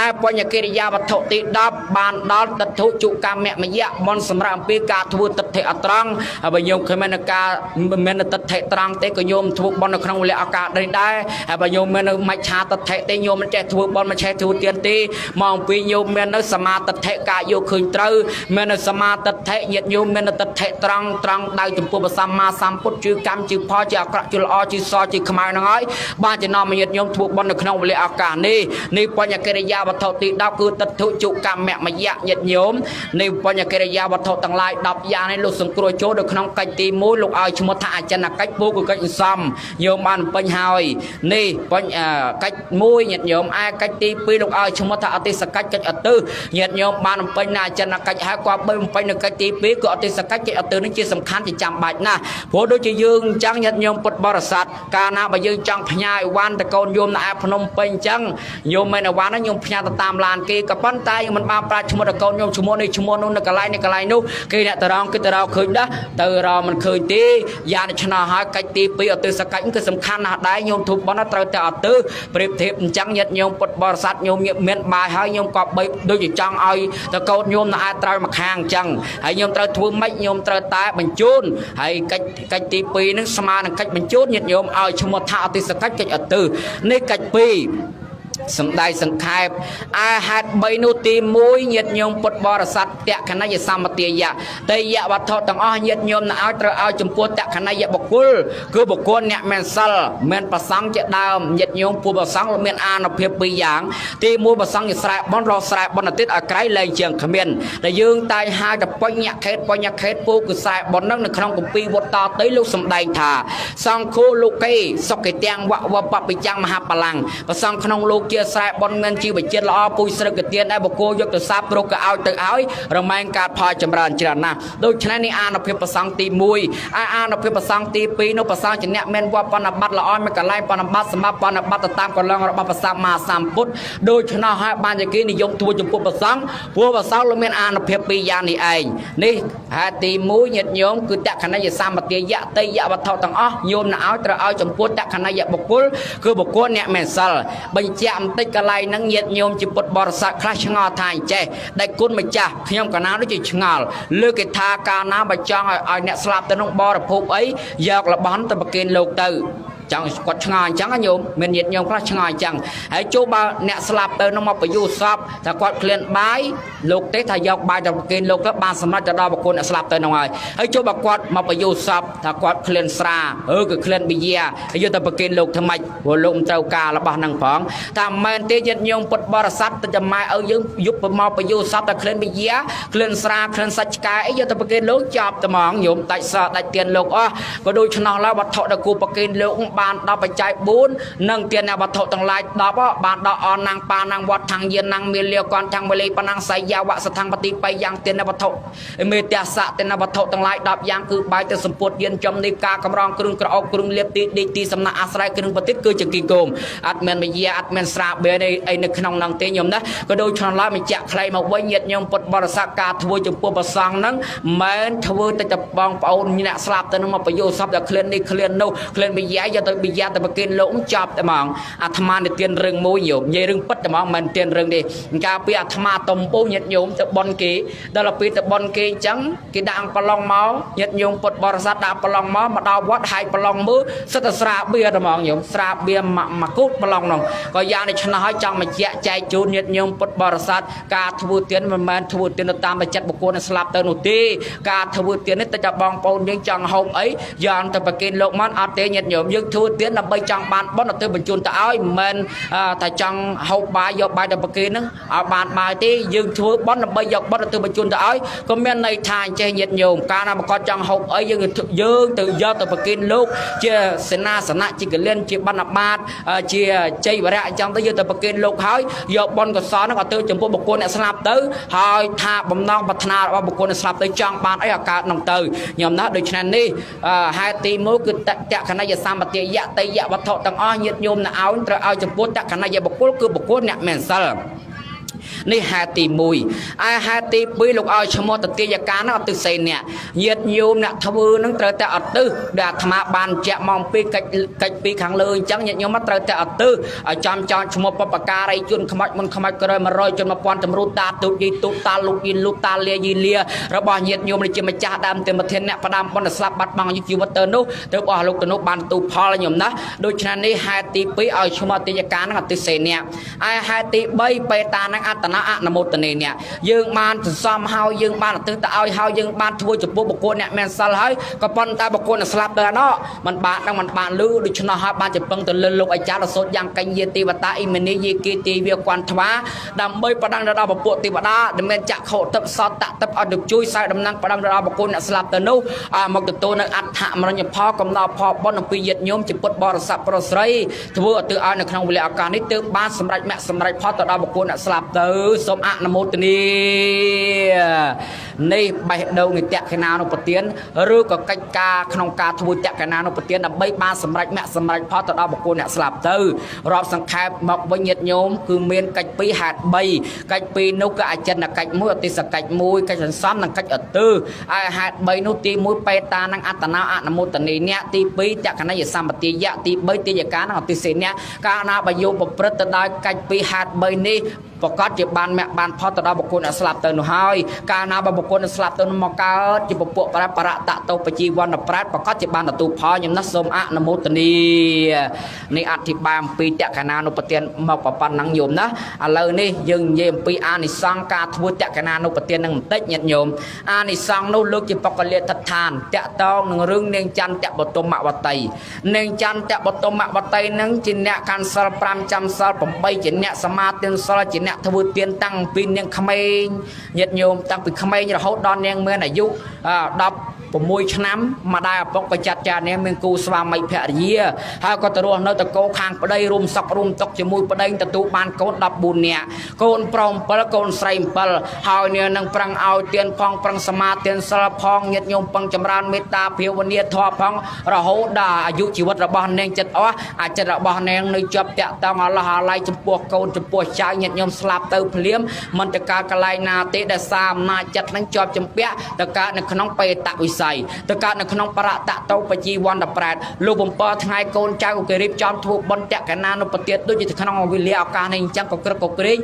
[SPEAKER 1] ឯបញ្ញកិរិយាវត្ថុទី10បានដល់ទិដ្ឋុជកម្មមយៈបនសម្រាប់អំពីការធ្វើទិដ្ឋិអត្រង់ហើយញោមឃើញមានការមានទិដ្ឋិត្រង់ទេក៏ញោមធ្វើបននៅក្នុងវេលាឱកាសនេះដែរហើយបើញោមមាននៅមច្ឆាទិដ្ឋិទេញោមមិនចេះធ្វើបនមិនចេះធ្វើទានទេមកអំពីញោមមាននៅសមាទិដ្ឋិការយកឃើញត្រូវមាននៅសមាទិដ្ឋិញាតិញោមមាននៅទិដ្ឋិត្រង់ដៅចំពោះព្រះសម្មាសម្ពុទ្ធជឿកម្មជឿផលជឿអាក្រក់ជឿល្អជឿសជឿខ្មៅហ្នឹងហើយបានចំណោមញាតិញោមធ្វើបននៅក្នុងវេលាឱកាសនេះបញ្ញកិរិយាវត្ថុទី10គឺទិដ្ឋុជកម្មមយៈញាតិញោមនេះបញ្ញកិរិយាវត្ថុទាំងឡាយ10យ៉ាងនេះលោកសង្គ្រោះចូលនៅក្នុងកិច្ចទី1លោកឲ្យឈ្មោះថាអចិន្នកិច្ចពុគកិច្ចសំញោមបានពេញហើយនេះកិច្ច1ញាតិញោមឯកិច្ចទី2លោកឲ្យឈ្មោះថាអតិសកិច្ចកិច្ចអទិញាតិញោមបានពេញណាអចិន្នកិច្ចហើយគាត់បើពេញនៅកិច្ចទី2គឺអតិសកិច្ចកិច្ចអទិនេះជាសំខាន់ជាចាំបាច់ណាស់ព្រោះដូចជាយើងអញ្ចឹងញាតិញោមពុទ្ធបរិស័ទកាលណាបើយើងចង់ផ្ញើអីវ៉ាន់ទៅកូនយមនៅឯភ្នំពេញអញ្ចឹងញោមមិនអីវ៉ាន់ហ្នឹងញោមផ្ញើទៅតាមឡានគេក៏ប៉ុន្តែយើងមិនបានប្រាច់ឈ្មោះទៅកូនញោមឈ្មោះនេះឈ្មោះនោះនៅកន្លែងនោះគេអ្នកតរងគឺតរងឃើញដែរទៅរកមិនឃើញទេយ៉ាងឆ្នោហើយកិច្ចទី2អទិសកិច្ចគឺសំខាន់ណាស់ដែរញោមធូបបន់ត្រូវតែអទិប្រៀបធៀបអញ្ចឹងញាតិញោមពុទ្ធបរិស័ទញោមមានបាយហើយញោមក៏បីដូចជាចង់ឲ្យទៅកូនញោមនៅឯត្រូវមកខាងអញ្ចឹងហើយញោមត្រូវធ្វើម៉េចញោមត្រូវតែបញ្ជូនហើយកិច្ចទី2ហ្នឹងស្មើនឹងកិច្ចបញ្ជូនញាតិញោមឲ្យឈ្មោះថាអទិសកិច្ចកិច្ចអទិនេះកិច្ច2សម្ដែងសង្ខេបហេតុ3នោះទី1ញាតិញោមពុទ្ធបរិស័ទតក្ខណីយសម្បទាយៈតេយៈវត្ថុទាំងអស់ញាតិញោមឲ្យត្រូវឲ្យចំពោះតក្ខណីយបុគ្គលគឺបុគ្គលអ្នកមានសិលមានប្រសង្ឃជាដើមញាតិញោមពួកប្រសង្ឃមានអានុភាព2យ៉ាងទី1ប្រសង្ឃជាស្រែបនរកស្រែបនទៀតឲ្យក្រៃលែងជាងគ្មានដែលយើងតែងហៅទៅបញ្ញខេតពូគឺស្រែបននឹងនៅក្នុងគម្ពីរវត្តតេលោកសម្ដែងថាសង្ឃោលោកេសុកិទាំងវបបិចាំងមហាបលាំងប្រសង្ឃក្នុងលោក ជាស្រែបនមានជីវជាតិល្អពុយស្រឹកទៀនដែលបកគោយកទៅសាបព្រោះក៏ឲ្យទៅឲ្យរមែងកើតផលចម្រើនច្រើនណាស់ដូច្នេះនេះអានុភាពប្រសង់ទី1អានុភាពប្រសង់ទី2នោះប្រសង់ជាអ្នកមានវត្តបណ្ឌបត្តិល្អមានកន្លែងបណ្ឌបត្តិសម្រាប់បណ្ឌបត្តិតាមកន្លងរបស់ព្រះសម្មាសម្ពុទ្ធដូច្នោះហើយបានជាគេនិយមទួចំពោះប្រសង់ព្រោះប្រសង់លោកមានអានុភាព2យ៉ាងនេះឯងនេះហេតុទី1ញាតិញោមគឺតក្ខណីយសម្បទាយៈតេយៈវត្ថុទាំងអស់ញោមឲ្យត្រូវឲ្យចំពោះតក្ខណីយបុគ្គលគឺបុគ្គលអ្នកមានសិលបញ្ជាក់បន្តិចកន្លែងហ្នឹងញាតិញោមជាពុទ្ធបរិស័ទខ្លះឆ្ងល់ថាអញ្ចេះដែលគុណម្ចាស់ខ្ញុំកណាដូចជាឆ្ងល់លើគេថាកាលណាបើចង់ឲ្យអ្នកស្លាប់ទៅក្នុងបរិភោគអីយកលបន់ទៅប្រគេនលោកទៅចង់គាត់ឆ្ងល់អញ្ចឹងញោមមានញាតិញោមខ្លះឆ្ងល់អញ្ចឹងហើយចូលបើអ្នកស្លាប់ទៅនឹងមកបយុសពថាគាត់ឃ្លានបាយលោកទេថាយកបាយទៅប្រគេនលោកទៅបានសម្រេចទៅដល់បុគ្គលអ្នកស្លាប់ទៅនោះហើយចូលបើគាត់មកបយុសពថាគាត់ឃ្លានស្រាគឺឃ្លានបិយាហើយយកទៅប្រគេនលោកថ្មិចព្រោះលោកមិនត្រូវការរបស់នឹងផងតែមិនមែនទេញាតិញោមពុទ្ធបរិស័ទទៅចាំម៉ែឲ្យយើងយុបមកបយុសពតែឃ្លានបិយាឃ្លានស្រាឃ្លានសាច់ឆ្កែអីយកទៅប្រគេនលោកចាប់តែហ្មងញោមដាច់សដាច់ទៀនលោកអស់ក៏ដូចឆ្នោះឡើយវត្ថុដែលគូប្រគេនលោកបានដល់បច្ច័យ4និងទានវត្ថុទាំងឡាយ10បានដល់អនណាំងប៉ាណាំងវត្តខាងយានណាំងមានលាកនខាងវេលីប៉ណាំងសៃយ៉ាវៈសថੰបតិបៃយ៉ាងទានវត្ថុមេទស្សៈទានវត្ថុទាំងឡាយ10យ៉ាងគឺបាយទៅសម្ពុតយានចំនៃការកម្រងគ្រឿងក្រអូបគ្រឿងលៀបទីដេកទីសំណាក់អាស្រ័យគ្រឿងប្រតិទគឺជាគីគោមអត់មានវិយាអត់មានស្រាបេអីនៅក្នុងហ្នឹងទេញោមណាក៏ដូចឆ្លងឡើយបញ្ជាក់ខ្លីមកវិញញាតិញោមពុទ្ធបរិស័ទការធ្វើចំពោះព្រះសង្ឃហ្នឹងមិនធ្វើតែបងប្អូនអ្នកស្លាប់ទៅនឹងមកបយោសពដល់ឃ្លាននេះឃ្លាននោះឃ្លានវិយាយកទៅវិយាទៅប្រគេនលោកចាប់តែហ្មងអាត្មានិទានរឿងមួយញោមនិយាយរឿងពិតតែហ្មងមិនទានរឿងទេកាលពីអាត្មាតំពូញាតិញោមទៅបន់គេដល់ពេលទៅបន់គេអញ្ចឹងគេដាក់អង្គប្រឡងមកញាតិញោមពុទ្ធបរិស័ទដាក់ប្រឡងមកដល់វត្តហាយប្រឡងមើលសិតតែស្រាបៀតែហ្មងញោមស្រាបៀមកគូតប្រឡងនោះក៏យ៉ាងនេះឆ្នោះឲ្យចង់បញ្ជាក់ចែកជូនញាតិញោមពុទ្ធបរិស័ទការធ្វើទានមិនមែនធ្វើទានទៅតាមចិត្តបុគ្គលដែលស្លាប់ទៅនោះទេការធ្វើទាននេះទៅតែបងប្អូនយើងចង់ហូបអីយ៉ាងទៅប្រគេនលោកមកអត់ទេញាតិញោមយើងធ្វើទានដើម្បីចង់បានបុណ្យទៅបញ្ជូនទៅឲ្យមិនតែចង់ហូបបាយយកបាយទៅប្រគេនហ្នឹងឲ្យបានបាយទេយើងធ្វើបុណ្យដើម្បីយកបុណ្យទៅបញ្ជូនទៅឲ្យក៏មានន័យថាអញ្ចេះញាតិញោមកាលណាមកគាត់ចង់ហូបអីយើងទៅយកទៅប្រគេនលោកជាសេនាសនៈជាកលិនជាបណ្ឌបាតជាជ័យវរៈអញ្ចឹងទៅយកទៅប្រគេនលោកហើយយកបុណ្យកុសលហ្នឹងឲ្យទៅចំពោះបុគ្គលអ្នកស្លាប់ទៅហើយថាបំណងប្រាថ្នារបស់បុគ្គលអ្នកស្លាប់ទៅចង់បានអីឲ្យកើតនឹងទៅញោមណាដូច្នេះនេះហេតុទី1គឺតក្ខណីយសម្បទាយៈតេយៈវត្ថុទាំងអស់ញាតិញោមឲ្យត្រូវឲ្យចំពោះតក្ខណីយបុគ្គលគឺបុគ្គលអ្នកមានសិលនេះហេតុទី1ហេតុទី2លោកឲ្យឈ្មោះតតិយកានោះអត់ទិសេអ្នកញាតិញោមអ្នកធ្វើនឹងត្រូវតែអត់ទិសដែលអាត្មាបានជាក់មកពីកិច្ចពីខាងលើអញ្ចឹងញាតិញោមត្រូវតែអត់ទិសឲ្យចំចោលឈ្មោះបបការីជនខ្មាច់មុនខ្មាច់ក្រោយ100ជន1000តម្រូតតាទូចយីទូចតាលោកយីលូកតាលាយីលារបស់ញាតិញោមនេះជាម្ចាស់ដើមទេប្រធានអ្នកផ្ដាំប៉ុនស្លាប់បាត់បង់ជីវិតទៅនោះទៅអស់លោកទៅនោះបានទូផលញោមណាដូច្នេះនេះហេតុទី2ឲ្យឈ្មោះតតិយកានឹងអត់ទិសេអ្នកហេតុទី3បេតានឹងអត្តអនុមោទនីអ្នកយើងបានសន្សំហើយយើងបានទៅឲ្យហើយយើងបានធ្វើចំពោះបុគ្គលអ្នកមានសិលហើយក៏ប៉ុន្តែបុគ្គលអ្នកស្លាប់ទៅណោះมันបានដឹងมันបានលឺដូច្នោះហើយបានចំពឹងទៅលើលោកអាចារ្យសូត្រយ៉ាងកញ្ញាទេវតាអ៊ីមេនីយេគីទីវាគន្ធវាដើម្បីប្រដឹងដល់ពពួកទេវតាដែលមានចក្ខុទឹកសតតទឹកអត់ទៅជួយខ្សែដំណាំងប្រដឹងដល់បុគ្គលអ្នកស្លាប់ទៅនោះមកទទួលនៅអដ្ឋមរញ្ញផលកំណោផលបុណ្យអំពីញាតិញោមជាពុទ្ធបរិស័ទប្រុសស្រីធ្វើឲ្យទៅឲ្យនៅក្នុងវេលាឱកាសនេះទើបបានសម្រេចមគ្គសម្រេចផលទៅដល់បុគ្គលអ្នកស្លាប់ទៅសូមអនុមោទនីនេះបេះដូងនៃតក្កណានុប្រទានឬក៏កិច្ចការក្នុងការធ្វើតក្កណានុប្រទានដើម្បីបានសម្រេចមគ្គសម្រេចផលទៅដល់បុគ្គលអ្នកស្លាប់ទៅរាប់សង្ខេបមកវិញញាតិញោមគឺមានកិច្ច2ហេតុ3កិច្ច2នោះគឺអចិន្នកិច្ច1អតិសកិច្ច1កិច្ចសន្សំនិងកិច្ចអទិហើយហេតុ3នោះទី1បេតានិងអត្តនោអនុមោទនីអ្នកទី2តក្កណីយសម្បទាយៈទី3ទាយកានិងអតិសេអ្នកកាលណាបើយោប្រព្រឹត្តទៅដោយកិច្ច2ហេតុ3នេះប្រកាសជាបានមគ្គបានផលទៅដល់បុគ្គលអ្នកស្លាប់ទៅនោះហើយកាលណាបើបុគ្គលអ្នកស្លាប់ទៅនោះមកកើតជាពពួកប្រៈតតោបជីវ័នប្រែតប្រកាសជាបានទទួលផលខ្ញុំណាសូមអនុមោទនីនេះអធិប្បាយអំពីតក្កណានុប្រទានមកប៉ុណ្ណឹងញោមណាឥឡូវនេះយើងនិយាយអំពីអានិសង្សការធ្វើតក្កណានុប្រទាននឹងបន្តិចញាតិញោមអានិសង្សនោះលើកជាបកលិទ្ធដ្ឋានតកតងនឹងរឿងនាងចន្ទបតុមវតីនាងចន្ទបតុមវតីនឹងជាអ្នកកាន់សិល5ចាំសិល8ជាអ្នកសមាទិសិលជាអ្នកធ្វើទានតាំងពីនាងក្មេងញាតិញោមតាំងពីក្មេងរហូតដល់នាងមានអាយុ10 6 ឆ្នាំម្ដាយឪពុកក៏ចាត់ចានាងមានគូស្វាមីភរិយាហើយក៏ទៅរស់នៅតកោខាងប្តីរួមសក់រួមតុកជាមួយប្តីទទួលបានកូន14នាក់កូនប្រុស7កូនស្រី7ហើយនាងនឹងប្រឹងឲ្យទានផងប្រឹងសមាទានសិលផងញាតិញោមពឹងចម្រើនមេត្តាភាវនាធម៌ផងរហូតដល់អាយុជីវិតរបស់នាងចិត្តអស់អាចិត្តរបស់នាងនៅជាប់តាក់តងអល់ឡោះអាឡៃចំពោះកូនចំពោះចៅញាតិញោមស្លាប់ទៅភ្លាមមិនទៅកើតកន្លែងណាទេដែលសារអំណាចចិត្តនឹងជាប់ជំពាក់ទៅកើតនៅក្នុងបេតវិស័យទៅកើតនៅក្នុងបរតតោបជីវ័នតប្រែតលោកបំពើថ្ងៃកូនចៅគេរៀបចំធ្វើបុណ្យតកណានុប្រទៀតដូចជាក្នុងវេលាឱកាសនេះអញ្ចឹងក៏ក្រឹកក៏ក្រែង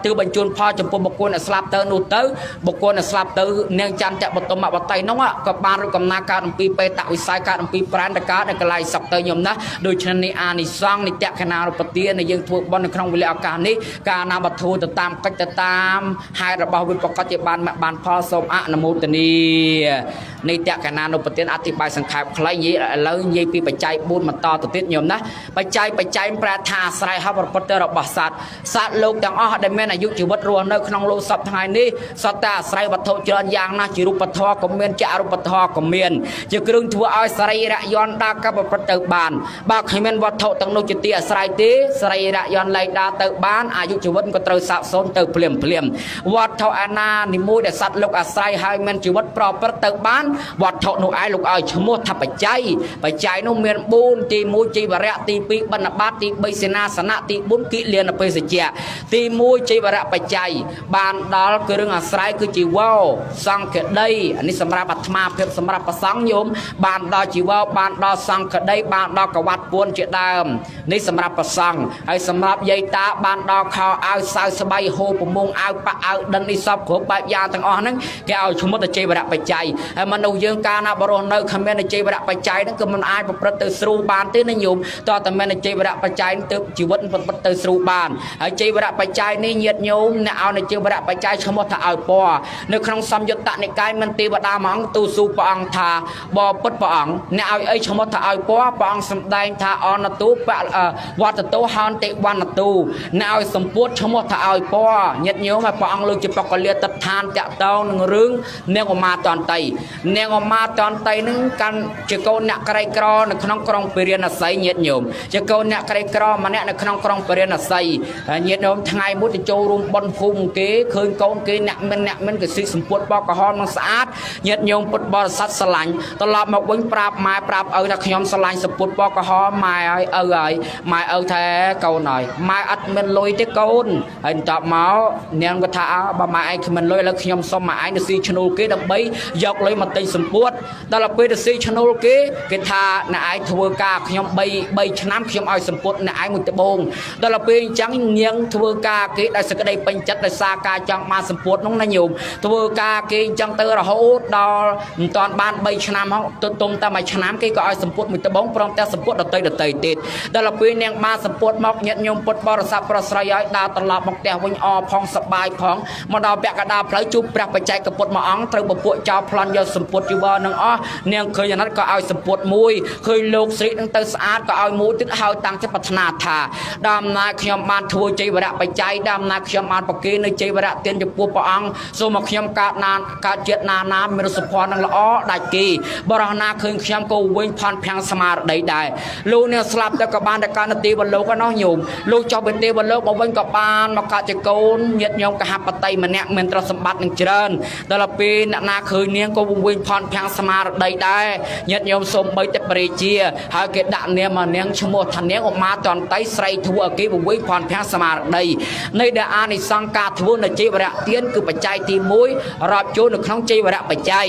[SPEAKER 1] ទើបបញ្ជូនផលចំពោះបុគ្គលដែលស្លាប់ទៅនោះទៅបុគ្គលដែលស្លាប់ទៅនាងចន្ទបតុមបតីនោះក៏បានរកកំណាកើតអំពីបេតវិស័យកើតអំពីប្រានតកើតនៅកន្លែងសពទៅញោមណាដូច្នេះនេះអានិសង្ឃនិតកណានុប្រទៀតដែលយើងធ្វើបុណ្យនៅក្នុងវេលាឱកាសនេះការណាបធូទៅតាមកិច្ចទៅតាមហេតុរបស់វាប្រកាសជាបានផលសូមអនុមោទនីនៃតកណានុប្រទានអធិប្បាយសង្ខេបខ្លីនិយាយឥឡូវនិយាយពីបច្ច័យ4បន្តទៅទៀតញោមណាបច្ច័យប្រែថាអាស្រ័យហៅប្រពុតរបស់សត្វលោកទាំងអស់ដែលមានអាយុជីវិតរស់នៅក្នុងលោកសពថ្ងៃនេះសត្វតែអាស្រ័យវត្ថុច្រើនយ៉ាងណាស់ជារូបធម៌ក៏មានជាអរូបធម៌ក៏មានជាគ្រឿងធ្វើឲ្យសរីរៈយន្តដើរកັບប្រព្រឹត្តទៅបានបើគ្មានវត្ថុទាំងនោះជាទីអាស្រ័យទេសរីរៈយន្តលែងដើរទៅបានអាយុជីវិតក៏ត្រូវសាបសូន្យទៅភ្លាមវត្ថុអាណានិមួយដែលសត្វលោកអាស្រ័យឲ្យមានជីវិតប្រព្រឹត្តទៅបានវត្ថុនោះឯងលោកឲ្យឈ្មោះថាបច្ច័យនោះមាន4ទី1ជីវរៈទី2បណ្ឌបាតទី3សេនាសនៈទី4គិលានបេសជ្ជៈទី1ជីវរៈបច្ច័យបានដល់គ្រឿងអាស្រ័យគឺជីវោសង្ឃដីនេះសម្រាប់អាត្មាភាពសម្រាប់ប្រសង់ញោមបានដល់ជីវោបានដល់សង្ឃដីបានដល់កវត្តពួនជាដើមនេះសម្រាប់ប្រសង់ហើយសម្រាប់យាយតាបានដល់ខោអាវសៅស្បៃហូបប្រមងអាវប៉ាអាវដិននេះសពគ្រប់បែបយ៉ាងទាំងអស់ហ្នឹងគេឲ្យឈ្មោះទៅជីវរៈបច្ច័យហើយមនុស្សយើងកាលណាបរោះនៅគ្មានជីវរៈបច្ច័យហ្នឹងគឺមិនអាចប្រព្រឹត្តទៅស្រួលបានទេណាញោមតើតែមានជីវរៈបច្ច័យទៅជីវិតប្រព្រឹត្តទៅស្រួលបានហើយជីវរៈបច្ច័យនេះញាតិញោមអ្នកឲ្យនៅជីវរៈបច្ច័យឈ្មោះថាឲ្យពណ៌នៅក្នុងសំយុត្តនិកាយមានទេវតាមួយអង្គទូស៊ូព្រះអង្គថាបពុតព្រះអង្គអ្នកឲ្យអីឈ្មោះថាឲ្យពណ៌ព្រះអង្គសម្ដែងថាអនទូវត្តតោហន្តិវណ្ណទូអ្នកឲ្យសម្ពុតឈ្មោះថាឲ្យពណ៌ញាតិញោមឲ្យព្រះអង្គលើកជាបកលាតដ្ឋានតាក់តងនឹងរឿងនាងឧមាតន្តីនាងឧមាតន្តីនឹងកាន់ជាកូនអ្នកក្រីក្រនៅក្នុងក្រុងពារាណសីញាតិញោមជាកូនអ្នកក្រីក្រម្នាក់នៅក្នុងក្រុងពារាណសីញាតិញោមថ្ងៃមួយទៅចូលរួមបុណ្យភូមិគេឃើញកូនគេអ្នកមិនក៏ស៊ីសម្ពុតបកក្រហមនឹងស្អាតញាតិញោមពុតបរិស័ទស្រឡាញ់ត្រឡប់មកវិញប្រាប់ម៉ែប្រាប់ឪថាខ្ញុំស្រឡាញ់សម្ពុតបកក្រហមម៉ែឲ្យឪឲ្យម៉ែឪថាកូនឲ្យម៉ែអត់មានលុយទេកូនហើយតបមកនាងក៏ថាបើម៉ែឯងគ្មានលុយឥឡូវខ្ញុំសុំម៉ែឯងទៅស៊ីឈ្នួលគេដើម្បីយកលុយមកទិញសម្ពុតដល់ពេលទៅស៊ីឈ្នួលគេថាអ្នកឯងធ្វើការខ្ញុំ3ឆ្នាំខ្ញុំឲ្យសម្ពុតអ្នកឯងមួយត្បូងដល់ពេលអញ្ចឹងនាងធ្វើការគេដោយសេចក្តីពេញចិត្តដោយសារការចង់បានសម្ពុតនោះណាញោមធ្វើការគេអញ្ចឹងទៅរហូតដល់មិនតាន់បាន3ឆ្នាំហ្នឹងទៅទុំតែមួយឆ្នាំគេក៏ឲ្យសម្ពុតមួយត្បូងព្រមទាំងសម្ពុតដតីទៀតដល់ពេលនាងបានសម្ពុតមកញាតិញោមពុតបរិស័ទប្រស្រ័យឲ្យដើរត្រឡប់មកផ្ទះវិញអផងសប្បាយផងមកដល់ពាក់កណ្ដាលផ្លូវជួបព្រះបច្ចេកពុទ្ធមួយអង្គត្រូវពពួកចោលប្លន់យកសម្ពុតជីវរនឹងអស់នាងឃើញអាណិតក៏ឲ្យសម្ពុតមួយឃើញលោកស្រីនឹងទៅស្អាតក៏ឲ្យមួយទៀតហើយតាំងចិត្តប្រាថ្នាថាដំណើរខ្ញុំបានធ្វើជីវរៈបច្ច័យដំណើរខ្ញុំបានប្រគេននៅជីវរៈទានចំពោះព្រះអង្គសូមមកខ្ញុំកើតជាតិណាមានរសភ័ណ្ឌនឹងល្អដាច់គេបរោះណាឃើញខ្ញុំក៏វិញផាន់ភាំងស្មារតីដែរលោកនាងស្លាប់ទៅក៏បានទៅកើតនៅទេវលោកនោះញោមលោកចុះទៅទេវលោកមកវិញក៏បានមកកើតជាកូនញាតិញោមកហបតីម្នាក់មានទ្រព្យសម្បត្តិនឹងច្រើនដល់ពេលអ្នកណាឃើញនាងក៏វិញផាន់ភាំងស្មារតីដែរញាតិញោមសូមបីតែបរិជាហើយគេដាក់នាមមកនាងឈ្មោះថានាងឧមាតន្តីស្រីធ្វើឲ្យគេវិញផាន់ភាំងស្មារតីនៃដែលអានិសង្ឃការធ្វើនៅជីវរៈទានគឺបច្ច័យទី1រាប់ចូលនៅក្នុងជីវរៈបច្ច័យ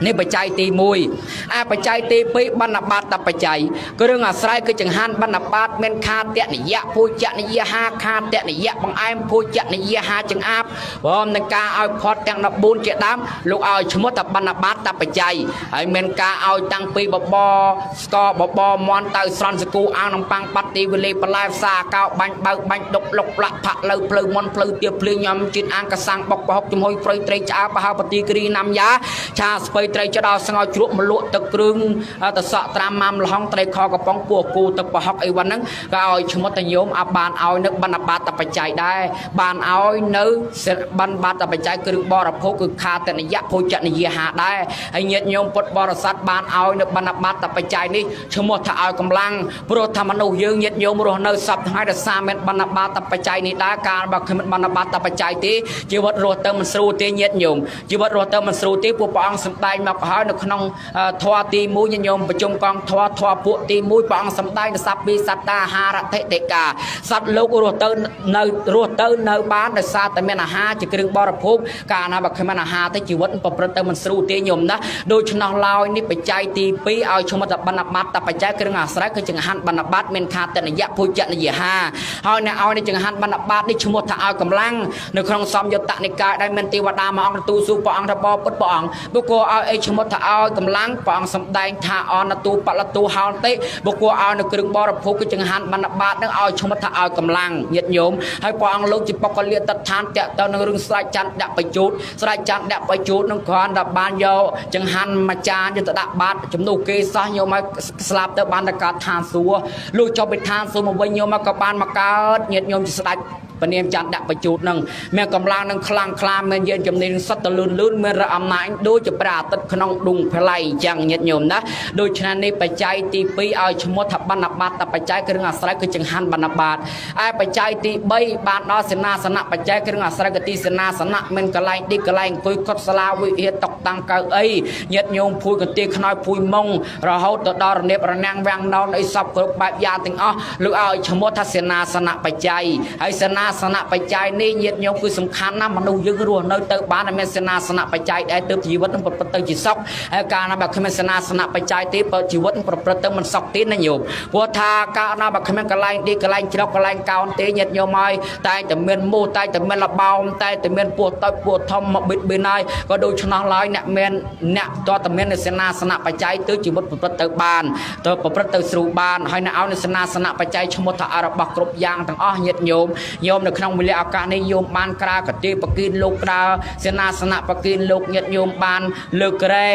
[SPEAKER 1] នេះបច្ច័យទី1បច្ច័យទី2បណ្ឌបាតបច្ច័យគ្រឿងអាស្រ័យគឺចង្ហាន់បណ្ឌបាតមានខាតនិយៈភូជនិយហាខាតនិយៈបង្អែមភូជនិយហាចង្អាបព្រមនឹងការឲ្យផត់ទាំង14ជាដើមលោកឲ្យឈ្មោះថាបណ្ឌបាតបច្ច័យហើយមានការឲ្យតាំងពីបបរស្កបបរមន់ទៅស្រន់សគូអាងនំប៉័ងបាត់ទីវេលាបន្លែផ្សារកោបាញ់បើកបាញ់ដុកលុកផ្លាក់ផាក់លើភ្លៅមន់ភ្លៅទៀបភ្លៀងញ៉ាំជាតិអាងកសាំងបុកប្រហុកចំហុយព្រៃត្រីឆ្អើបបហៅបទីគ្រីណាំយ៉ាឆាស្ពៃ ត្រីចដោស្ងោជ្រក់មលក់ទឹកគ្រឿងតសក់ត្រាំម៉ាំលហុងត្រីខកំប៉ុងពោះគូទឹកប្រហុកអីវ៉ាន់ហ្នឹងក៏ឲ្យឈ្មោះតញោមអាបានឲ្យនៅបណ្ឌបាតបច្ច័យដែរបានឲ្យនៅបណ្ឌបាតបច្ច័យគ្រឿងបរិភោគគឺខាតនិយៈភោជនីយហាដែរហើយញាតិញោមពុទ្ធបរិស័ទបានឲ្យនៅបណ្ឌបាតបច្ច័យនេះឈ្មោះថាឲ្យកម្លាំងព្រោះថាមនុស្សយើងញាតិញោមរស់នៅសពថ្ងៃដោយសារមានបណ្ឌបាតបច្ច័យនេះដែរកាលបើគ្មានបណ្ឌបាតបច្ច័យទេជីវិតរស់ទៅមិនស្រួលទេញាតិញោមជីវិតរស់ទៅមិនស្រួលទេពួកព្រះអង្គសម្ដែងមកហើយនៅក្នុងធម៌ទី1ញាតិញោមប្រជុំកងធម៌ពួកទី1ព្រះអង្គសម្ដែងសត្វពីសត្វតាហារតិតិកាសត្វលោករស់ទៅនៅបានដោយសារតែមានអាហារជាគ្រឿងបរិភោគកាលណាបើគ្មានអាហារទេជីវិតប្រព្រឹត្តទៅមិនស្រួលទេញោមណាដូច្នោះឡើយនេះបច្ច័យទី2ឲ្យឈ្មោះថាបណ្ឌបាតបច្ច័យគ្រឿងអាស្រ័យគឺចង្ហាន់បណ្ឌបាតមានខាតនិយៈភោជនីយហាហើយអ្នកឲ្យនេះចង្ហាន់បណ្ឌបាតនេះឈ្មោះថាឲ្យកម្លាំងនៅក្នុងសំយុត្តនិកាយដែលមានទេវតាមួយអង្គទូលសួរព្រះអង្គថាបបពុទ្ធព្រះអង្គបុគ្គលឲ្យអីឈ្មោះថាឲ្យកម្លាំងព្រះអង្គសម្ដែងថាអនទូបលទូហោតិបុគ្គលឲ្យនៅគ្រឿងបរិភោគគឺចង្ហាន់បណ្ឌបាតនឹងឲ្យឈ្មោះថាឲ្យកម្លាំងញាតិញោមហើយព្រះអង្គលោកជាបុគ្គលិកតដ្ឋានតទៅនឹងរឿងស្រេចច័ន្ទដាក់បញ្ជូតស្រេចច័ន្ទដាក់បញ្ជូតនឹងគ្រាន់តែបានយកចង្ហាន់មួយចានយកទៅដាក់បាតជំនួសគេសោះញោមឲ្យស្លាប់ទៅបានតែកើតឋានសួគ៌លោកចុះពីឋានសួគ៌មកវិញញោមមកក៏បានមកកើតញាតិញោមជាស្ដេចពនាមច័ន្ទដាក់បញ្ជូតនឹងមានកម្លាំងនឹងខ្លាំងខ្លាមានយើងចំណេញសុទ្ធទៅលឿនមានរអំណាចដូចជាព្រះអាទិត្យក្នុងដុងផ្លៃចឹងញាតិញោមណាដូច្នេះនេះបច្ច័យទី2ឲ្យឈ្មោះថាបណ្ឌបាតបច្ច័យគ្រឿងអាស្រ័យគឺចង្ហាន់បណ្ឌបាតឯបច្ច័យទី3បានដល់សេនាសនៈបច្ច័យគ្រឿងអាស្រ័យគឺទីសេនាសនៈមានកន្លែងទីកន្លែងអង្គុយកត់សាលាវិហារតុកតាំងកៅអីញាតិញោមភួយកន្ទាខ្នើយភួយមុងរហូតទៅដល់រនៀបរណាំងវាំងណោនអីសពគ្រប់បែបយ៉ាងទាំងអស់លោកឲ្យឈ្មោះថាសេនាសនៈបច្ច័យហើយសេនាសនៈបច្ច័យនេះញាតិញោមគឺសំខាន់ណាស់មនុស្សយើងរស់នៅទៅបានតែមានសេនាសនៈបច្ច័យដែលទើបជីវិតនឹងប្រព្រឹត្តទៅជាសុខហើយកាលណាបើគ្មានសេនាសនៈបច្ច័យទេបើជីវិតនឹងប្រព្រឹត្តទៅមិនសុខទេណាញោមព្រោះថាកាលណាបើគ្មានកន្លែងទីកន្លែងជ្រកកន្លែងកោនទេញាតិញោមហើយតែតែមានមូសតែតែមានលបោមតែតែមានពស់តូចពស់ធំមកបិទបិនហើយក៏ដូច្នោះឡើយអ្នកតតែមានសេនាសនៈបច្ច័យទៅជីវិតប្រព្រឹត្តទៅបានទៅប្រព្រឹត្តទៅស្រួលបានហើយអ្នកឲ្យសេនាសនៈបច្ច័យឈ្មោះថារបស់គ្រប់យ៉ាងទាំងអស់ញាតិញោមនៅក្នុងវេលាឱកាសនេះយោមបានក្រាកទេបកីនលោកក្រាសេនាសនៈបកីនលោកញាតិញោមបានលើកក្រែ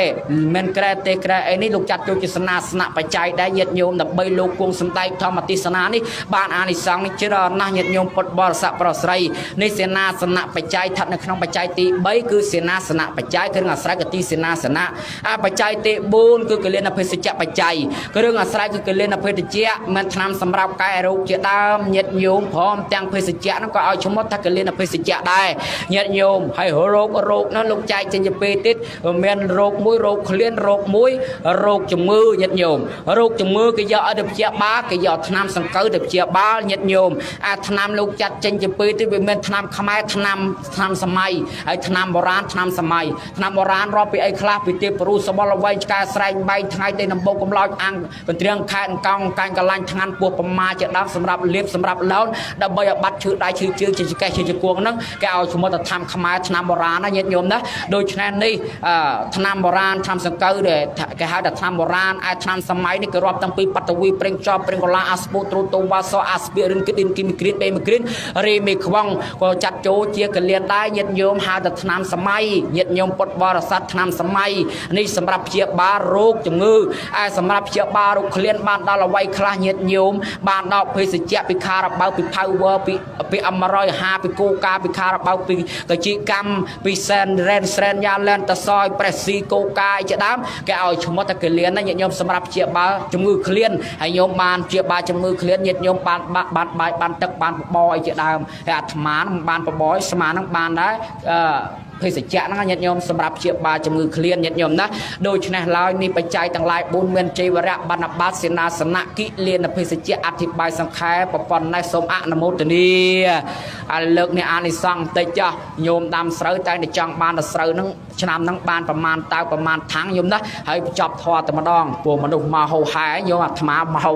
[SPEAKER 1] មិនក្រែទេក្រែអីនេះលោកចាត់ចូលជាសេនាសនៈបច្ច័យដែរញាតិញោមដើម្បីលោកគង់សម្ដែងធម្មទេសនានេះបានអានិសង្សនេះច្រើនណាស់ញាតិញោមពុទ្ធបរិស័ទប្រុសស្រីនេះសេនាសនៈបច្ច័យស្ថិតនៅក្នុងបច្ច័យទី3គឺសេនាសនៈបច្ច័យគ្រឿងអាស្រ័យគឺទីសេនាសនៈបច្ច័យទី4គឺកលិនភេសជ្ជៈបច្ច័យគ្រឿងអាស្រ័យគឺកលិនភេសជ្ជៈមិនថ្នាំសម្រាប់កែរោគជាដើមញាតិញោមព្រមទាំងភេសជ្ជៈនោះក៏ឲ្យឈ្មោះថាកលិនភេសជ្ជៈដែរញាតិញោមហើយរោគនោះលោកចែកចេញជាពេលទៀតមានរោគមួយរោគឃ្លានរោគមួយរោគជំងឺញាតិញោមរោគជំងឺគេយកឲ្យទៅព្យាបាលគេយកថ្នាំសង្កូវទៅព្យាបាលញាតិញោមអាថ្នាំលោកចាត់ចេញជាពេលទៀតវាមានថ្នាំខ្មែរថ្នាំសម័យហើយថ្នាំបុរាណថ្នាំសម័យថ្នាំបុរាណរាប់ពីអីខ្លះពីទេពព្រោះសបល់អ្វីឆ្កែស្រែងបែងថ្ងៃទេដំបូកកំឡោចអាំងកន្ទ្រៀងខែកង់កាញ់កលាញ់ថ្ងាន់ពោះប្រមាជាដើមសម្រាប់លាបសម្រាប់ឡោនដើម្បីឲ្យបាត់ឈឺដៃឈឺជើងជាកេះជាជង្គង់ហ្នឹងគេឲ្យឈ្មោះថាថ្នាំខ្មែរថ្នាំបុរាណណាញាតិញោមណាដូច្នេះនេះថ្នាំបុរាណថ្នាំសង្កូវដែលគេហៅថាថ្នាំបុរាណឯថ្នាំសម័យនេះគេរាប់តាំងពីបតវីប្រេងចោប្រេងកូឡាអាស្ពូត្រូតូវ៉ាសអាស្ពីរិនគីឌីនគីមីគ្រីនបេមីគ្រីនរេមីខ្វងក៏ចាត់ចូលជាកលៀនដែរញាតិញោមហៅថាថ្នាំសម័យញាតិញោមពុទ្ធបរិស័ទថ្នាំសម័យនេះសម្រាប់ព្យាបាលរោគជំងឺឯសម្រាប់ព្យាបាលរោគឃ្លានបានដល់អ្វីខ្លះញាតិញោមបានដល់ភេសជ្ជៈពីខារបៅពី power ពីអមរយហាពីគោកាពីខារបៅពីកជីកម្មពីសែនរ៉ែនស្រែនយ៉ាឡែនតសយប្រេស៊ីគោកាយជាដើមគេឲ្យឈ្មោះថាកលៀនណាញាតិញោមសម្រាប់ព្យាបាលជំងឺឃ្លានហើយញោមបានព្យាបាលជំងឺឃ្លានញាតិញោមបានបាយបានទឹកបានបបរអីជាដើមហើយអាត្មានឹងបានបបរស្មានឹងបានដែរភេសជ្ជៈហ្នឹងញាតិញោមសម្រាប់ព្យាបាលជំងឺឃ្លានញាតិញោមណាដូច្នេះឡើយនេះបច្ច័យទាំងឡាយ4មានជ័យវរៈបណ្ឌបាតសេនាសនៈគិលានភេសជ្ជៈអធិប្បាយសង្ខេបប្រព័ន្ធនេះសូមអនុមោទនាឲ្យលើកនេះអានិសង្សបន្តិចចុះញោមដាំស្រូវតែតែចង់បានតែស្រូវហ្នឹងឆ្នាំហ្នឹងបានប្រមាណតើប្រមាណថាំងញោមណាហើយបញ្ចប់ធម៌តែម្ដងពួកមនុស្សមកហោហែញោមអាត្មាមក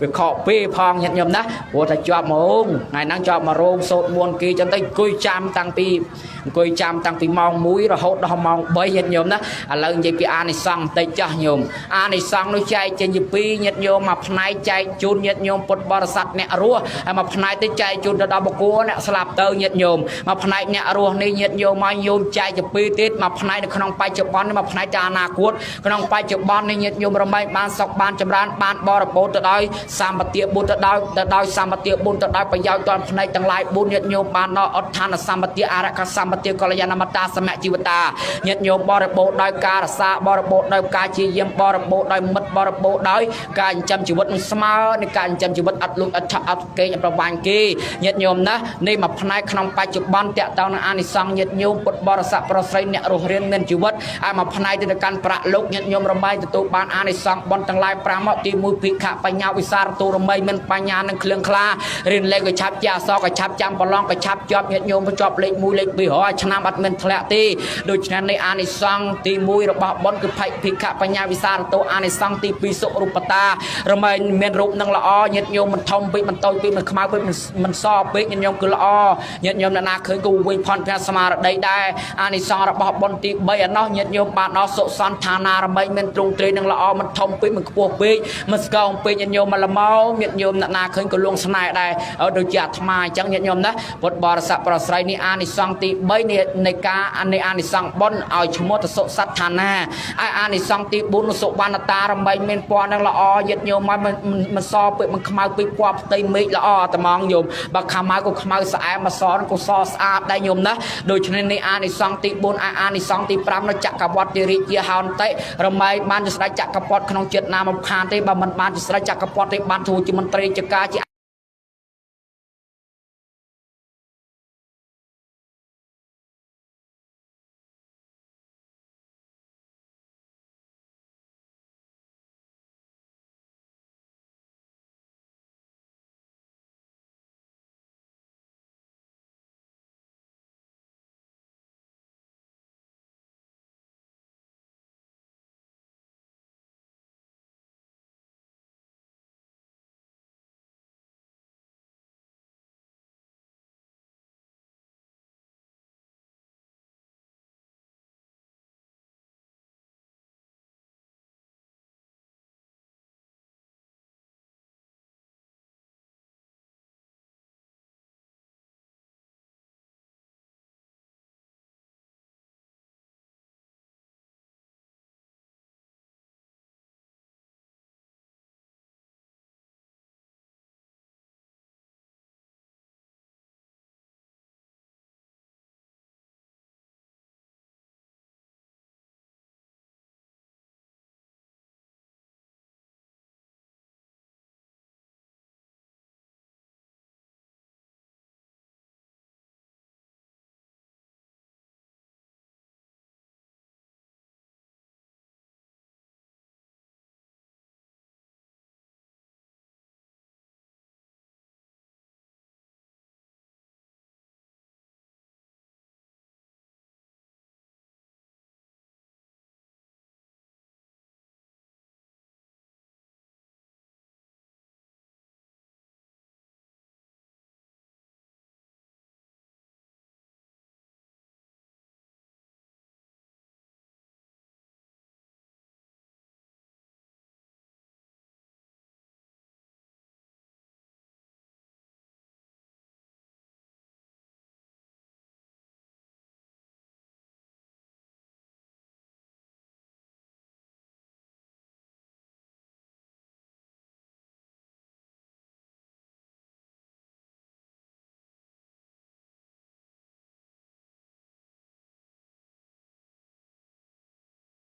[SPEAKER 1] វាខកពេលផងញាតិញោមណាព្រោះតែជាប់មករោងថ្ងៃហ្នឹងជាប់មករោងសូត្រមួនគេចឹងទៅអង្គុយចាំតាំងពី ម៉ោង1រហូតដល់ម៉ោង3ញាតិញោមណាឥឡូវនិយាយពីអានិសង្ឃតិចចាស់ញោមអានិសង្ឃនោះចែកចេញជា2ញាតិញោមមួយផ្នែកចែកជូនញាតិញោមពុទ្ធបរិស័ទអ្នករស់ហើយមួយផ្នែកទៅចែកជូនទៅដល់បុគ្គលអ្នកស្លាប់ទៅញាតិញោមមួយផ្នែកអ្នករស់នេះញាតិញោមមកញោមចែកជា2ទៀតមួយផ្នែកនៅក្នុងបច្ចុប្បន្នមួយផ្នែកទៅអនាគតក្នុងបច្ចុប្បន្ននេះញាតិញោមរមែងបានសុខបានចម្រើនបានបរិបូរណ៍ទៅដោយសម្បទាបុត្រទៅដោយសម្បទាបុណ្យទៅដោយប្រយោជន៍ដល់ផ្នែកទាំងឡាយ4ញាតិញោមបានដល់អដ្ឋានសម្បទាអរកសម្បទាកល្យាណមតាសមជីវតាញាតិញោមបរិបូរណ៍ដោយការរក្សាបរិបូរណ៍ដោយការជាយាមបរិបូរណ៍ដោយមិត្តបរិបូរណ៍ដោយការចិញ្ចឹមជីវិតនឹងស្មើនៃការចិញ្ចឹមជីវិតអត់លួចអត់ឆក់អត់កេងអត់ប្រវាញ់គេញាតិញោមណានេះមួយផ្នែកក្នុងបច្ចុប្បន្នតាក់ទងនឹងអានិសង្ឃញាតិញោមពុទ្ធបរិស័ទប្រុសស្រីអ្នករស់រានមានជីវិតហើយមួយផ្នែកទៅកាន់ប្រាក់លោកញាតិញោមរមែងទទួលបានអានិសង្ឃបន់ទាំងឡាយ5មកទី1ភិក្ខបញ្ញាវិសារទូរមែងមានបញ្ញានឹងគ្លៀងខ្លារៀនលេខក៏ឆាប់ជាអសក៏ឆាប់ចាំប្រឡងក៏ឆាប់ជាប់ញាតិញោមជាប់លេខ1លេខ2រាល់ឆ្នាំអត់មានធ្លាក់ទេដូច្នេះនេះអានិសង្ឃទី1របស់បន់គឺភិក្ខបញ្ញាវិសារទូអានិសង្ឃទី2សុរូបតារមែងមានរូបនឹងល្អញាតិញោមមិនធំពេកមិនតូចពេកមិនខ្មៅពេកមិនសពេកញាតិញោមគឺល្អញាតិញោមអ្នកណាឃើញក៏វិញផនព្រះស្មារតីដែរអានិសង្ឃរបស់បន់ទី3ឯណោះញាតិញោមបានដល់សុសន្តានារមែងមានទ្រង់ទ្រាយនឹងល្អមិនធំពេកមិនខ្ពស់ពេកមិនស្កោងពេកញាតិញោមមកល្មមញាតិញោមអ្នកណាឃើញក៏លួងស្នេហ៍ដែរដូចជាអាត្មាអញ្ចឹងញាតិញោមណាពុទ្ធបរិស័ទប្រស្រ័យនេះអានិសង្ឃទី3នៃការនៃអានិសង្ឃបន់ឲ្យឈ្មោះទៅសុសន្តានាហើយអានិសង្ឃទី4សុវណ្ណតារមែងមានពណ៌នឹងល្អញាតិញោមមកមិនសពេកមិនខ្មៅពេកពណ៌ផ្ទៃមេឃល្អត្មងញោមបើខ្មៅក៏ខ្មៅស្អែមមកសក៏សស្អាតដែរញោមណាដូច្នេះនេះអានិសង្ឃទី4អានិសង្ឃទី5នៅចក្រវត្តិរាជាហោនតិរមែងបានជាស្ដេចចក្រពត្តិក្នុងចិត្តណាមកខានទេបើមិនបានជាស្ដេចចក្រពត្តិទេបានធ្វើជាមន្ត្រីចការជា